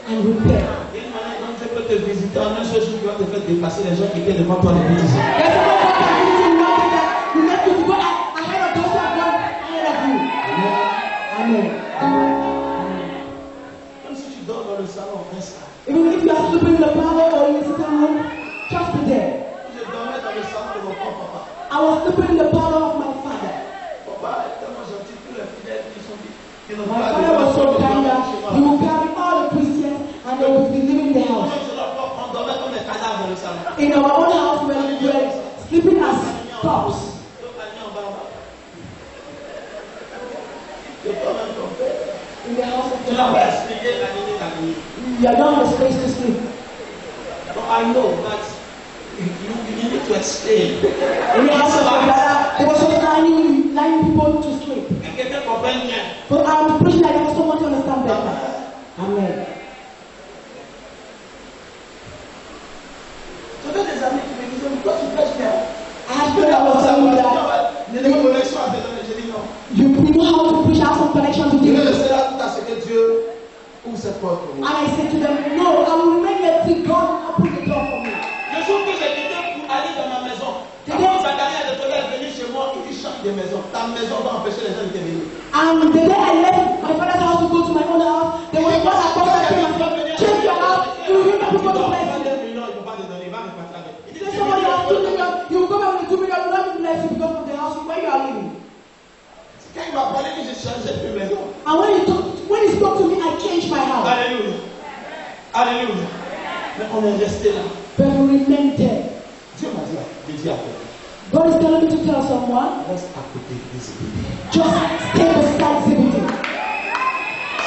Speaker 3: and repair.
Speaker 5: Une manière dont tu peux te visiter en un seul jour, tu vas te faire dépasser les gens qui étaient devant toi depuis 10 ans.
Speaker 3: There's a possibility in one day that you make you to go ahead of those who have gone ahead of you. Amen.
Speaker 5: Même si tu dors dans le salon, reste là.
Speaker 3: Even if you are sleeping in the parlor or in the sitting room, just be there.
Speaker 5: Je dormais dans le salon de mon propre papa.
Speaker 3: I was sleeping in the parlor of my father.
Speaker 5: Papa est tellement gentil, tous les fidèles qui n'ont
Speaker 3: My
Speaker 5: pas
Speaker 3: father was so kind that he would carry all the Christians and they would be living in the house.
Speaker 5: On dormait comme des cadavres dans le salon.
Speaker 3: In our own house, we were sleeping as corpses. In the house of
Speaker 5: Tu
Speaker 3: the
Speaker 5: n'as pas
Speaker 3: Lord.
Speaker 5: expliqué la nuit.
Speaker 3: You are not in the space to sleep.
Speaker 5: So I know that you need to explain.
Speaker 3: In the house of the Lord, there was just lying people to sleep.
Speaker 5: Et quelqu'un comprenne bien.
Speaker 3: But I'm preaching like I also want to understand better. Amen.
Speaker 5: J'avais des amis qui me disaient, toi tu prêches bien.
Speaker 3: I had people that was telling me that
Speaker 5: Il y a des connexions avec eux. J'ai dit non.
Speaker 3: you know how to preach, have some connection to
Speaker 5: Je vais
Speaker 3: Jesus.
Speaker 5: rester là tout à ce que Dieu ouvre cette porte pour
Speaker 3: And
Speaker 5: moi.
Speaker 3: I said to them, no, I will remain here till God open the door for me.
Speaker 5: Le jour que j'ai quitté pour aller dans ma maison, quand Zacharie de Tolède est venu chez moi, il dit change de maison. Ta maison va empêcher les gens de te venir.
Speaker 3: And the day I left my father's house to go to my own house, there was one that came and said, change your house, you will bring people to bless you. There's somebody else 2 million, you will go back with 2 million, you will not be blessed because of the house where you are living.
Speaker 5: Quand il m'a parlé que j'ai changé de maison.
Speaker 3: And when he spoke to me, I changed my house.
Speaker 5: Alléluia. Alléluia. Mais on est resté là.
Speaker 3: But we remained there.
Speaker 5: Dieu m'a dit, j'ai dit à quelqu'un,
Speaker 3: God is telling me to tell someone,
Speaker 5: reste à côté des épidémies.
Speaker 3: just stay beside Zebedee.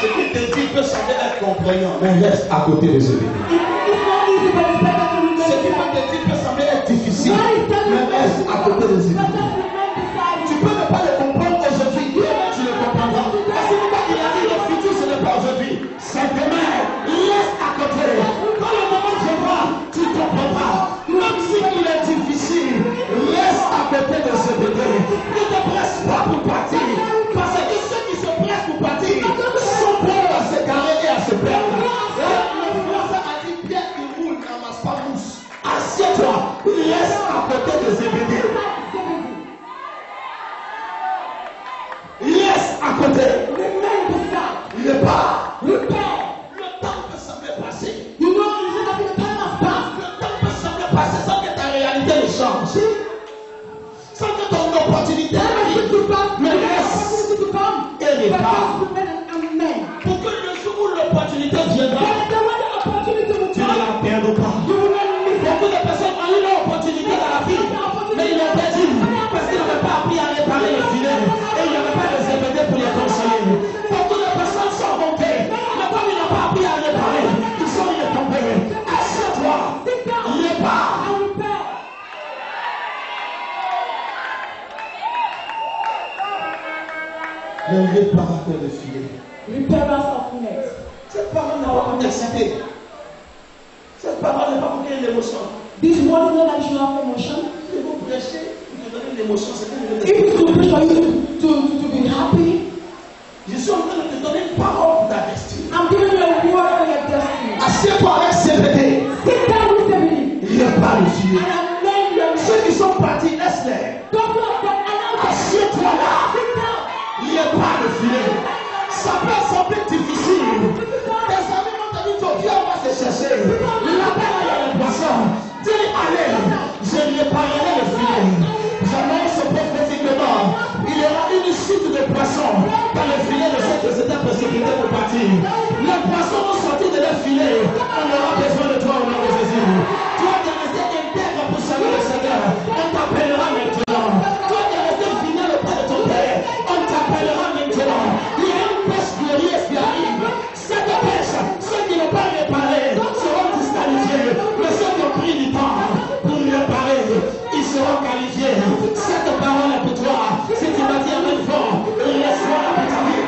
Speaker 5: Ce qui te dit peut sembler être comprenant, mais reste à côté des épidémies.
Speaker 3: It's not easy, but it's better to remain
Speaker 5: Ce qui
Speaker 3: beside.
Speaker 5: peut te dire peut sembler être difficile,
Speaker 3: God is telling me
Speaker 5: mais reste à côté des
Speaker 3: but just
Speaker 5: épidémies.
Speaker 3: remain beside
Speaker 5: Tu
Speaker 3: you.
Speaker 5: peux ne pas le comprendre aujourd'hui, demain tu le comprendras. Parce que quand il a dit le futur, ce n'est pas aujourd'hui, c'est demain. Laisse à côté. Quand le moment viendra, tu comprendras. Même si il est difficile, laisse à côté de ce bébé. Ne te presse pas pour partir. Parce que ceux qui se pressent pour partir sont prêts à se garer et à se perdre. Le français a dit Pierre qui roule, n'amasse pas mousse. Assieds-toi, laisse à côté de ce bébé. Laisse à côté.
Speaker 3: Remain beside.
Speaker 5: Il pas.
Speaker 3: Repair.
Speaker 5: Le temps peut sembler passer.
Speaker 3: You know, you said that the time has passed.
Speaker 5: Le temps peut sembler passer sans que ta réalité ne change. Sans que ton opportunité arrive. Mais reste.
Speaker 3: Opportunity to come.
Speaker 5: Et
Speaker 3: But
Speaker 5: repars.
Speaker 3: just remain and amen.
Speaker 5: Pour que le jour où l'opportunité viendra,
Speaker 3: But then when the opportunity will
Speaker 5: tu ne
Speaker 3: come,
Speaker 5: la perds pas.
Speaker 3: you will not miss it.
Speaker 5: Beaucoup de personnes a eu l'opportunité dans la vie, mais il a perdu parce qu'il n'avait pas appris à réparer les filets et il n'avait pas les aider pour les conseiller. Beaucoup de personnes sont montées, mais comme il n'a pas appris à réparer, ils sont tombés. Assieds-toi, répare. Le réparateur de filets.
Speaker 3: Repairers of nets.
Speaker 5: Cette parole n'a pas pour t'exciter. Cette parole n'est pas pour créer l'émotion.
Speaker 3: This word is not additional emotion.
Speaker 5: Si vous prêchez, vous donnez l'émotion, c'est que vous
Speaker 3: If it's to preach for you to be happy,
Speaker 5: je suis en train de te donner une parole pour ta destinée.
Speaker 3: I'm giving you a word for your destiny.
Speaker 5: Assieds-toi avec CBD.
Speaker 3: Sit down with Stephanie.
Speaker 5: Répare le filet.
Speaker 3: And amend your
Speaker 5: Ceux qui sont partis, laisse-les.
Speaker 3: Don't go back.
Speaker 5: Assieds-toi là.
Speaker 3: Sit down.
Speaker 5: Répare le filet. Ça peut sembler difficile. Tes amis m'ont dit, viens, on va se chercher. Là-bas, il y a les poissons. Dis, allez, je réparerai le filet. J'annonce prophétiquement, il y aura une chute de poissons dans le filet de ceux qui s'étaient précipités pour partir. Les poissons vont sortir de leur filet. On aura besoin de toi au nom de Jésus. Toi qui es resté intègre pour servir le Seigneur, on t'appellera maintenant. Toi qui es resté fidèle auprès de ton Père, on t'appellera maintenant. Il y a une pêche glorieuse qui arrive. Cette pêche, ceux qui n'ont pas réparé seront disqualifiés. Mais ceux qui ont pris du temps pour réparer, ils seront qualifiés. Cette parole est pour toi. Si tu m'as dit avec fort, laisse-moi pour ta vie.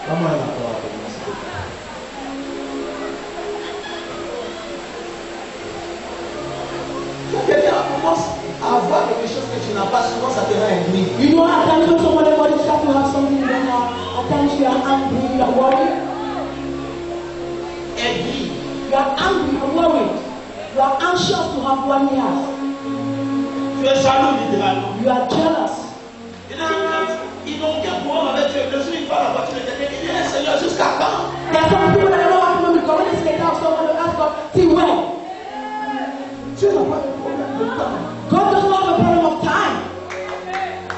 Speaker 5: Comment elle a fait? Quelqu'un commence à avoir quelque chose que tu n'as pas, souvent ça te rend aigri.
Speaker 3: You know, at times when somebody start to have something going on, at times you are angry, you are worried.
Speaker 5: Aigri.
Speaker 3: You are angry, you are worried. You are anxious to have what he has.
Speaker 5: Tu es jaloux littéralement.
Speaker 3: You are jealous.
Speaker 5: Ils n'ont aucun pouvoir avec Dieu. Le jour où il va à la voiture, il dit Seigneur, jusqu'à quand?
Speaker 3: There are some people that don't know what to do because when they say that, someone will ask God, see when?
Speaker 5: Dieu n'a pas de problème de temps.
Speaker 3: God doesn't have a problem of time.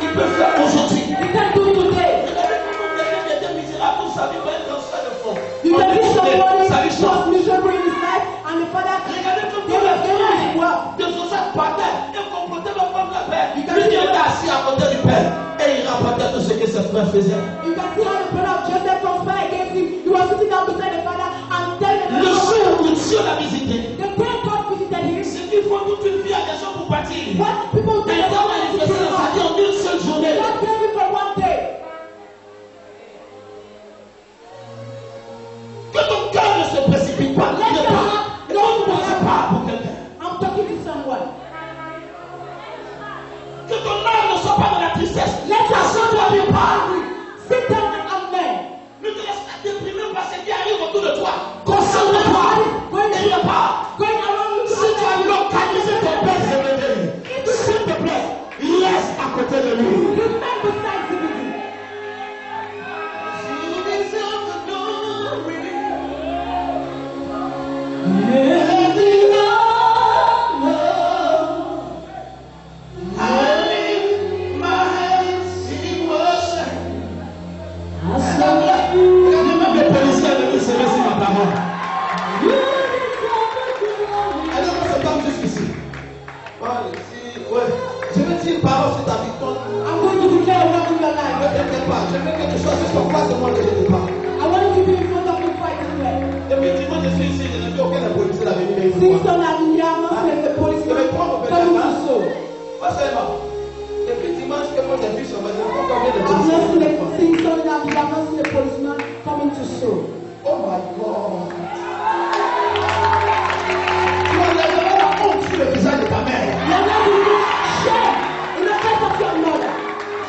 Speaker 5: Il peut faire aujourd'hui.
Speaker 3: He can do it today.
Speaker 5: Quelqu'un qui était misérable pour sa vie, un transfert de fonds.
Speaker 3: You can see somebody
Speaker 5: Sa vie
Speaker 3: who
Speaker 5: change.
Speaker 3: was miserable in his life and the father,
Speaker 5: Regardez comme
Speaker 3: they were failing his work.
Speaker 5: de Joseph partait et confrontait le femme de père. Lui qui était assis à côté du père et il rapportait tout ce que ses frères faisaient.
Speaker 3: You can see how the brother of Joseph conspired against him. He was sitting down beside the father and telling the
Speaker 5: Le
Speaker 3: father,
Speaker 5: jour où Dieu l'a visité,
Speaker 3: the day God visited him,
Speaker 5: c'est qu'il faut toute une vie à des gens pour partir.
Speaker 3: what people
Speaker 5: Mais
Speaker 3: think
Speaker 5: il doit manifester dans sa vie en une seule journée.
Speaker 3: God gave him for one day.
Speaker 5: Que ton cœur ne se précipite pas. Ne pense pas pour quelqu'un.
Speaker 3: I'm talking to someone.
Speaker 5: Que ton âme ne soit pas dans la tristesse.
Speaker 3: Let us
Speaker 5: Assieds-toi,
Speaker 3: not be
Speaker 5: répare.
Speaker 3: angry. Sit down and amen.
Speaker 5: Ne te laisse pas déprimer par ce qui arrive autour de toi. Concentre-toi et répare.
Speaker 3: Going around you,
Speaker 5: Si tu as localisé ton père CBD, s'il te plaît, reste à côté de lui.
Speaker 3: remain beside CBD.
Speaker 5: Même les policiers avec qui se reçu ma parole. Alors, on se parle jusqu'ici. Ouais. Je vais dire une parole sur ta victoire.
Speaker 3: I'm going to declare a word in your
Speaker 5: Ne
Speaker 3: life.
Speaker 5: t'inquiète pas, je veux quelque chose juste en face de moi que je te parle.
Speaker 3: I want you to be in front of me right this way.
Speaker 5: Effectivement, je suis ici, je n'ai vu aucun des policiers la venir avec
Speaker 3: Since
Speaker 5: moi.
Speaker 3: on has been here, not like the policeman coming to soul.
Speaker 5: Pas seulement. Depuis dimanche que moi j'ai vu sur ma vie, combien de
Speaker 3: I've not seen
Speaker 5: policiers?
Speaker 3: a since on has been, I've not seen a policeman coming to soul.
Speaker 5: Oh my God. Tu as la honte sur le visage de ta mère.
Speaker 3: You are not going to share in the face of your mother.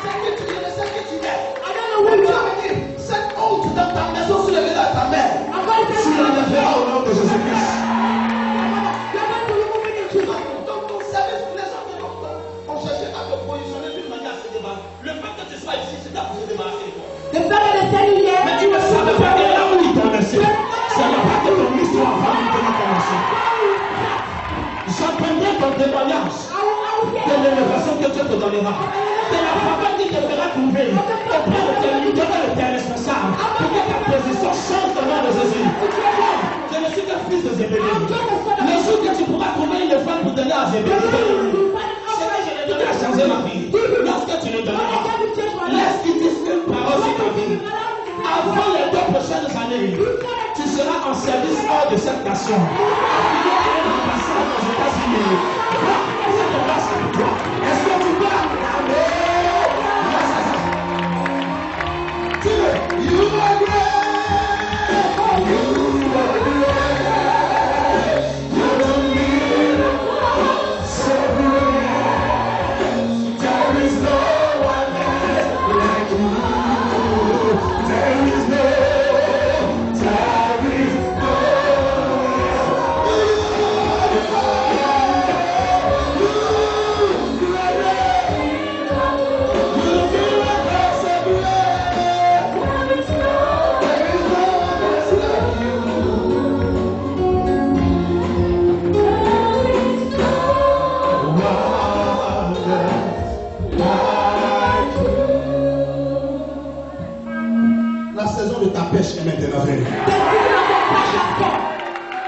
Speaker 5: C'est que tu es, c'est que tu es.
Speaker 3: I don't know who
Speaker 5: Mais
Speaker 3: you
Speaker 5: tu
Speaker 3: are.
Speaker 5: as dit, cette honte dans ta maison sur le visage de ta mère.
Speaker 3: I'm going to
Speaker 5: Tu l'enlèveras au nom de Jésus-Christ.
Speaker 3: You're going to remove it in Jesus' name.
Speaker 5: Donc, ton service, les gens qui ont cherché à te positionner d'une manière à se débarrasser. Le fait que tu sois ici, c'est à pour se débarrasser de toi.
Speaker 3: The fact that they're standing here,
Speaker 5: Mais il ne savait pas que là où il t'a laissé, ça n'a pas que ton histoire va lui donner commencer. J'attendais ton témoignage
Speaker 3: I will
Speaker 5: de
Speaker 3: hear
Speaker 5: donnera. C'est la faveur qui te fera trouver auprès de tes responsables pour que ta position change dans le nom de Jésus. Je ne suis qu'un fils de Zébédée. Le jour que tu pourras trouver une femme pour donner à Zébédée, c'est que je l'ai donné à changer ma vie. Lorsque tu le donneras, laisse qu'il dise une parole sur ta vie. Avant les 2 prochaines années, tu seras en service hors de cette nation. Aux États-Unis. Est-ce que tu vas? You are great. You are great. You don't need so great. There is no one like you. There is no. Pêche est maintenant venue.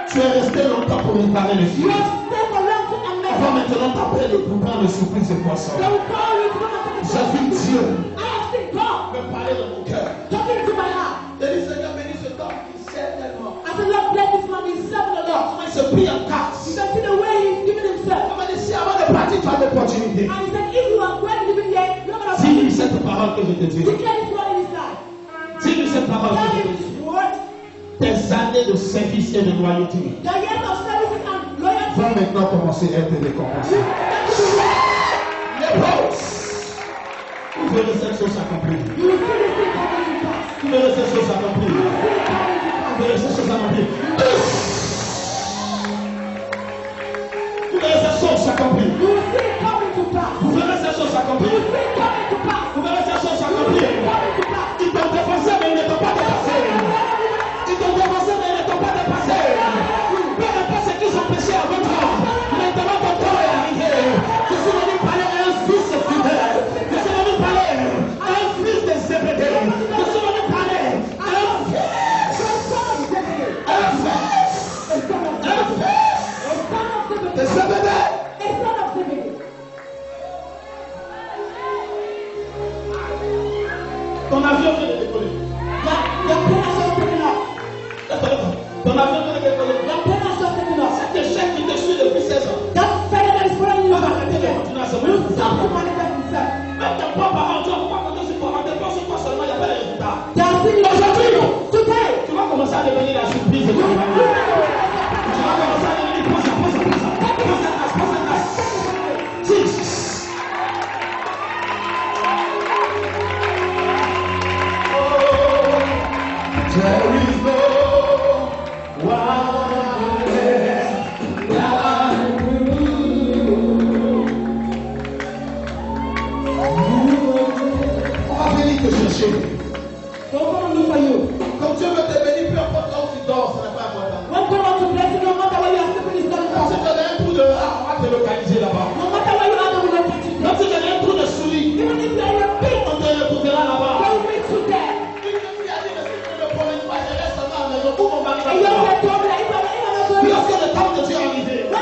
Speaker 5: Tu es resté longtemps pour me parler les filles. On va maintenant t'appeler pour prendre le surprise de poisson. J'ai vu Dieu me parler dans mon cœur. Et dit Seigneur, bénis ce temps qui sert tellement. Comment il se prie en casse. Comment il dit si avant de partir tu as l'opportunité. Dis-lui cette parole que je te dis. Dis-lui cette parole que je te dis. Tes années de service et de loyauté vont maintenant commencer à être récompensées. Les roses, vous verrez cette chose s'accomplir. Vous verrez cette chose s'accomplir. Vous verrez cette chose s'accomplir. Vous verrez cette chose s'accomplir. Vous verrez cette chose s'accomplir. Vous verrez cette chose s'accomplir. Ils t'ont défoncé, mais ils ne t'ont pas dépassé. Ils t'ont défoncé, mais ils ne t'ont pas dépassé. Peu importe ce qu'ils ont péché avant toi. Maintenant, ton temps est arrivé. Je suis venu parler à un fils fidèle. Je suis venu parler à un fils de Zébédée. Je suis venu parler à un fils. Un fils. De Zébédée. Ton avion vient de décoller. Ton avion vient de décoller. Cet échec qui te suit depuis 16 ans. Va arrêter de continuer à se mettre. Même tes propres parents, tu vas pouvoir compter sur toi. On dépense sur toi seulement, il n'y a pas de résultat. Aujourd'hui, tu vas commencer à devenir la surprise de ton mari. Tu vas commencer à devenir pose cette place. Jesus. There is no one like you. On va venir te chercher. Comme Dieu veut te bénir, peu importe là où tu dors, ça n'est pas important. Quand tu donnes un trou de on va te localiser là-bas. Quand tu donnes un trou de souris, on te retrouvera là-bas. Lorsque le temps de Dieu est arrivé, à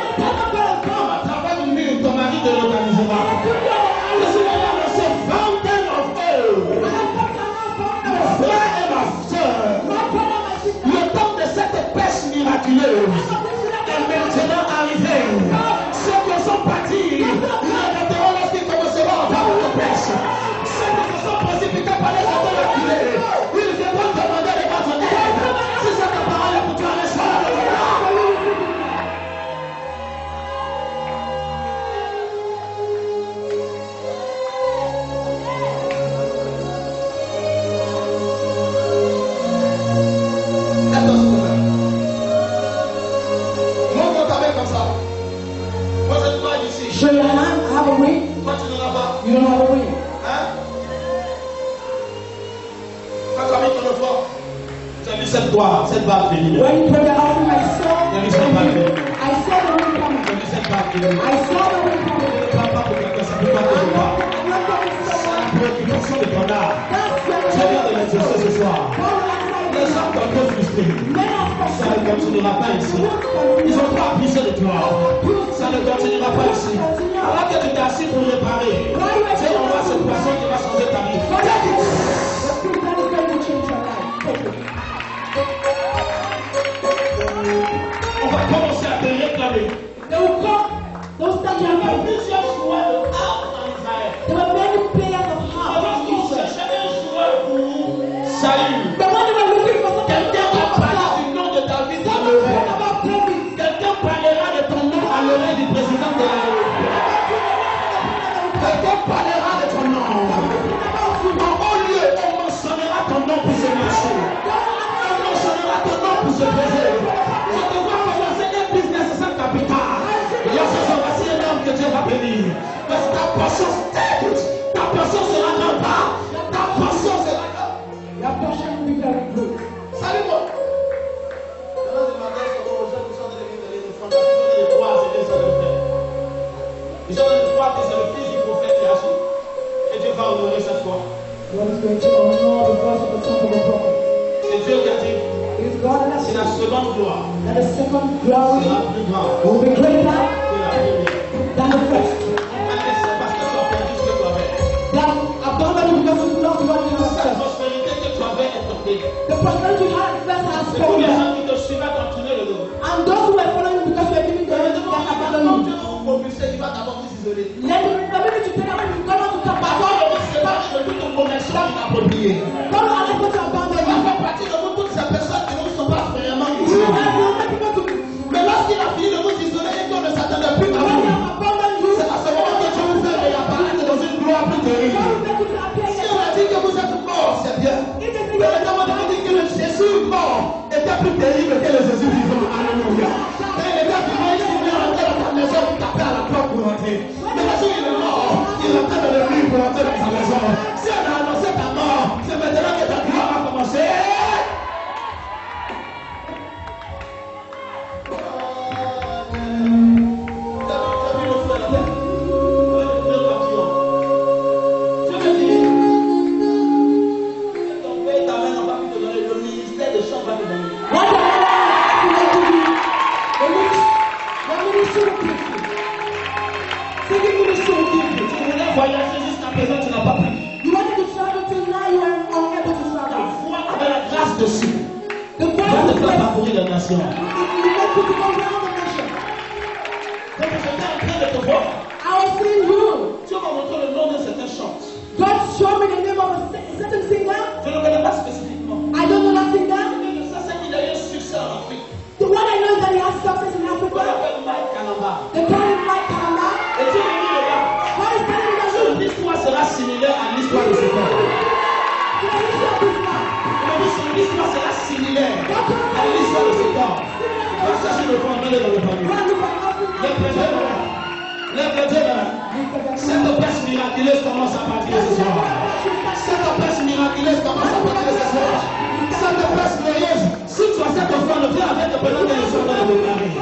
Speaker 5: travers le mur, ton mari te localisera. Je suis venu annoncer Fountain of Oil. Mon frère et ma soeur, le temps de cette pêche miraculeuse est maintenant arrivé. Ceux qui sont partis, ils arrêteront lorsqu'ils commenceront à avoir une pêche. Ceux qui se sont précipités par les autres reculés, ils viendront demander les votre aide. Si cette parole est pour toi, laisse-moi la donner.
Speaker 3: Show your hand, have a ring.
Speaker 5: Toi, tu n'en as pas.
Speaker 3: You don't have a ring.
Speaker 5: Hein? Quand tu as mis ton effort, tu as mis cette bague venir.
Speaker 3: When you put the offering, I
Speaker 5: Tu as mis cette bague venir.
Speaker 3: saw the ring
Speaker 5: Tu as
Speaker 3: coming.
Speaker 5: mis cette bague venir.
Speaker 3: I saw the ring coming.
Speaker 5: Ne parle pas pour quelqu'un, c'est pour toi que je parle. d'esprit. Ça ne continuera pas ici. Ils ont pas abusé de toi. Ça ne continuera pas ici. Alors que tu t'es assis pour réparer, Dieu envoie ce poisson qui va changer ta vie. On va commencer à te réclamer. Il y a plusieurs joueurs de harpe en Israël. Avant qu'on cherchait un joueur pour Saül, quelqu'un a parlé du nom de David à l'oreille. Quelqu'un parlera de ton nom à l'oreille du président de la République. Quelqu'un parlera de ton nom. En haut lieu, on mentionnera ton nom pour ce marché. On mentionnera ton nom pour ce projet. Je te vois commencer un business sans capital. Il y a ce soir, voici un homme que Dieu va bénir. Parce que ta portion sera grande. Ta portion sera grande. Salut moi. Alors, je m'adresse aux gens qui sont de l'église de l'éléphant. Ils ont les trois, c'est des seuls frères. Ils ont les trois que c'est le fils du prophète qui a agi. Et Dieu va honorer cette fois. C'est Dieu qui a dit. C'est la seconde gloire. C'est la plus grande.
Speaker 3: will be greater
Speaker 5: C'est la première.
Speaker 3: than the first.
Speaker 5: C'est parce que tu as perdu ce que tu avais.
Speaker 3: That abundantly because you lost what you have
Speaker 5: Cette
Speaker 3: first.
Speaker 5: prospérité que tu avais est tombée.
Speaker 3: The prosperity you had first has
Speaker 5: C'est pour les
Speaker 3: fallen.
Speaker 5: gens qui te suivaient continuer le dos.
Speaker 3: And those who were following you because you were giving the rest that abandoned you.
Speaker 5: Dieu va vous propulser, il va d'abord vous isoler.
Speaker 3: Let me to tell you when you come out to come back.
Speaker 5: Parfois, on vous sépare de toute une connexion inappropriée.
Speaker 3: Don't allow people to abandon
Speaker 5: Il
Speaker 3: you.
Speaker 5: va faire partie de vous toutes ces personnes qui ne vous sont pas vraiment
Speaker 3: You
Speaker 5: utiles.
Speaker 3: have to let people to
Speaker 5: Mais lorsqu'il a fini de vous isoler et qu'on ne s'attendait plus à
Speaker 3: when
Speaker 5: vous,
Speaker 3: they have abandoned you.
Speaker 5: c'est à ce moment que Dieu vous fait réapparaître dans une gloire plus terrible.
Speaker 3: God will make you to appear in
Speaker 5: Si
Speaker 3: the
Speaker 5: on a dit que vous êtes mort, c'est bien. Mais le demandement dit que le Jésus mort était plus terrible que le Jésus vivant. Alléluia. Et les gars qui vont ici, ils rentraient dans ta maison, ils tapaient à la porte pour rentrer. Mais Jésus il est mort, il rentrait dans le mur pour rentrer dans sa maison. Si on a annoncé ta mort, c'est maintenant que ta gloire va commencer. Voyager jusqu'à présent, tu n'as pas pu.
Speaker 3: You wanted to travel till now, you are unable to
Speaker 5: La
Speaker 3: travel.
Speaker 5: foi avec la grâce dessus
Speaker 3: The
Speaker 5: va te faire
Speaker 3: God
Speaker 5: parcourir les nations.
Speaker 3: you make you to go around the nation.
Speaker 5: Donc j'étais en train de te voir.
Speaker 3: I was seeing you.
Speaker 5: Dieu m'a montré le nom de certaines choses.
Speaker 3: God showed me the name of a certain singer.
Speaker 5: Je ne le connais pas spécifiquement.
Speaker 3: I don't know that singer.
Speaker 5: Mais ça, c'est qu'il a eu un succès en Afrique.
Speaker 3: The one I know is that he has success in
Speaker 5: On
Speaker 3: Africa.
Speaker 5: l'appelle Mike Kalamba.
Speaker 3: They call him Mike Kalamba.
Speaker 5: Et Dieu me dit, regarde,
Speaker 3: God is telling me that
Speaker 5: son histoire sera similaire à l'histoire de cet homme.
Speaker 3: you are listening to this man.
Speaker 5: Il m'a dit, son histoire sera similaire à l'histoire de cet homme. Comme ça, je le prends dans le famille.
Speaker 3: Go and look at Africa.
Speaker 5: Lève les deux mains. Lève les deux mains. Cette presse miraculeuse commence à partir ce soir. Cette presse miraculeuse commence à partir ce soir. Cette presse glorieuse, si tu as cette offrande, viens avec le prénom de Jésus dans le déclarer.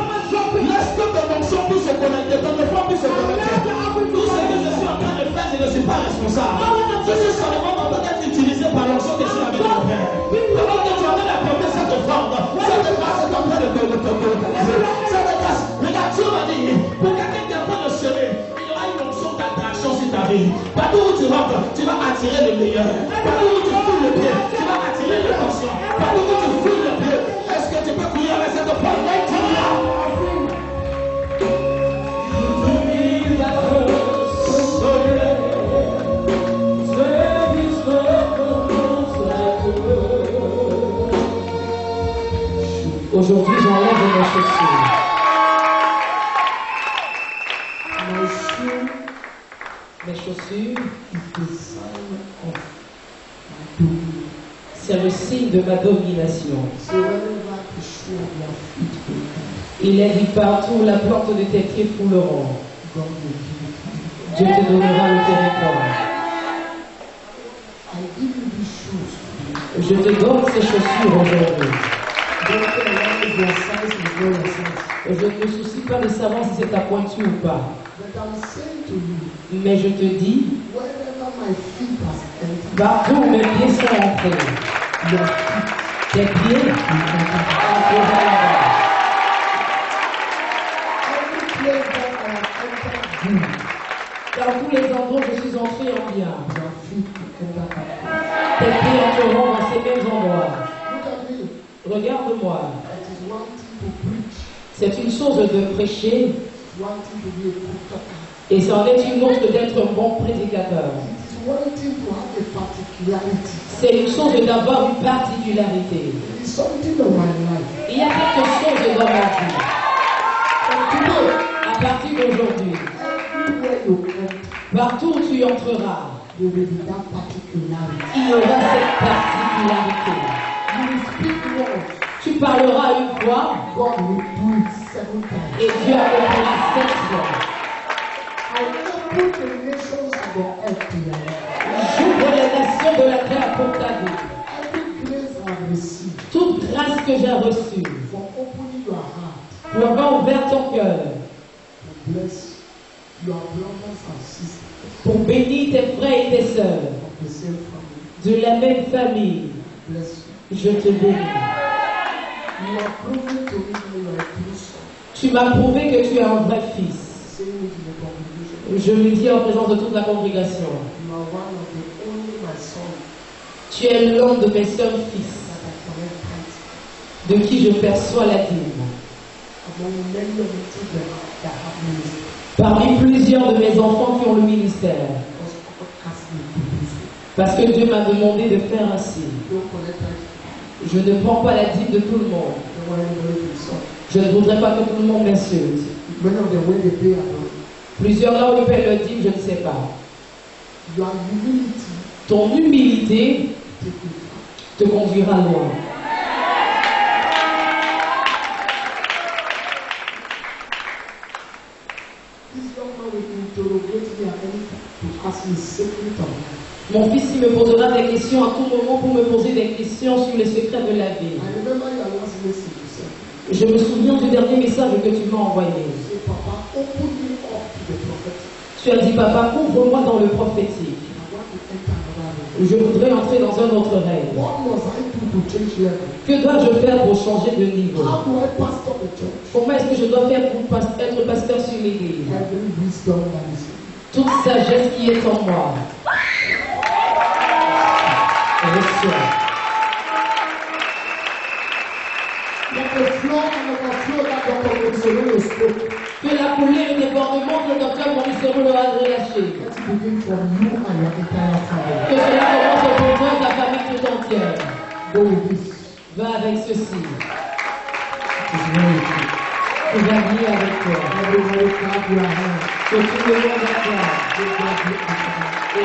Speaker 5: Laisse que ton onction puisse se connecter, ton offrande puisse se connecter. Tout ce que je suis en train de faire, je ne suis pas responsable. Je suis seulement peut-être utilisé par l'onction que je suis avec mon Père. Pendant que tu as la promesse cette offrande, cette grâce est en train de te localiser. Cette grâce, regarde, Dieu m'a dit, pour quelqu'un qui est en train de semer, il y aura une onction d'attraction sur ta vie. Partout où tu rentres, tu vas attirer le meilleur. Partout où tu fouilles le pied, tu vas attirer l'attention. Partout où tu fouilles le pied, est-ce que tu peux courir avec cette offrande?
Speaker 3: Aujourd'hui, j'enlève mes chaussures. Mes chaussures, c'est le signe de ma domination. Il est dit partout, la porte de tes pieds fouleront. Dieu te donnera le territoire. Je te donne ces chaussures aujourd'hui. Je ne me soucie pas de savoir si c'est ta pointure ou pas. Mais je te dis, partout où mes pieds sont entrés, Tes pieds. Dans tous les endroits où je suis entré en bien. Tes pieds entreront dans ces mêmes endroits. Regarde-moi. C'est une chose de prêcher. Et c'en est une autre d'être un bon prédicateur. C'est une chose d'avoir une particularité. Il y a quelque chose dans ma vie. À partir d'aujourd'hui, partout où tu entreras, il y aura cette particularité. Tu parleras une fois, et Dieu accomplira 7 fois. J'ouvre les nations de la terre pour ta vie. Toute grâce que j'ai reçue pour avoir ouvert ton cœur, pour bénir tes frères et tes sœurs de la même famille, je te bénis. Tu m'as prouvé que tu es un vrai fils. Je le dis en présence de toute la congrégation. Tu es l'un de mes seuls fils, de qui je perçois la dîme. Parmi plusieurs de mes enfants qui ont le ministère. Parce que Dieu m'a demandé de faire ainsi. Je ne prends pas la dîme de tout le monde. Je ne voudrais pas que tout le monde m'insulte. Plusieurs là où ils paient le dîme, je ne sais pas. Ton humilité te conduira loin. Mon fils, il me posera des questions à tout moment pour me poser des questions sur les secrets de la vie. Je me souviens du dernier message que tu m'as envoyé. Tu as dit, papa, ouvre-moi dans le prophétique. Je voudrais entrer dans un autre rêve. Que dois-je faire pour changer de niveau? Comment est-ce que je dois faire pour être pasteur sur l'église? Toute sagesse qui est en moi. Reçois. Que la coulée et le débordement que le docteur Maurice Héroux leur a relâché. Que cela commence pour toi et ta famille tout entière. Va avec ceci. Tu vas venir avec toi. Que tout le monde acclame. Et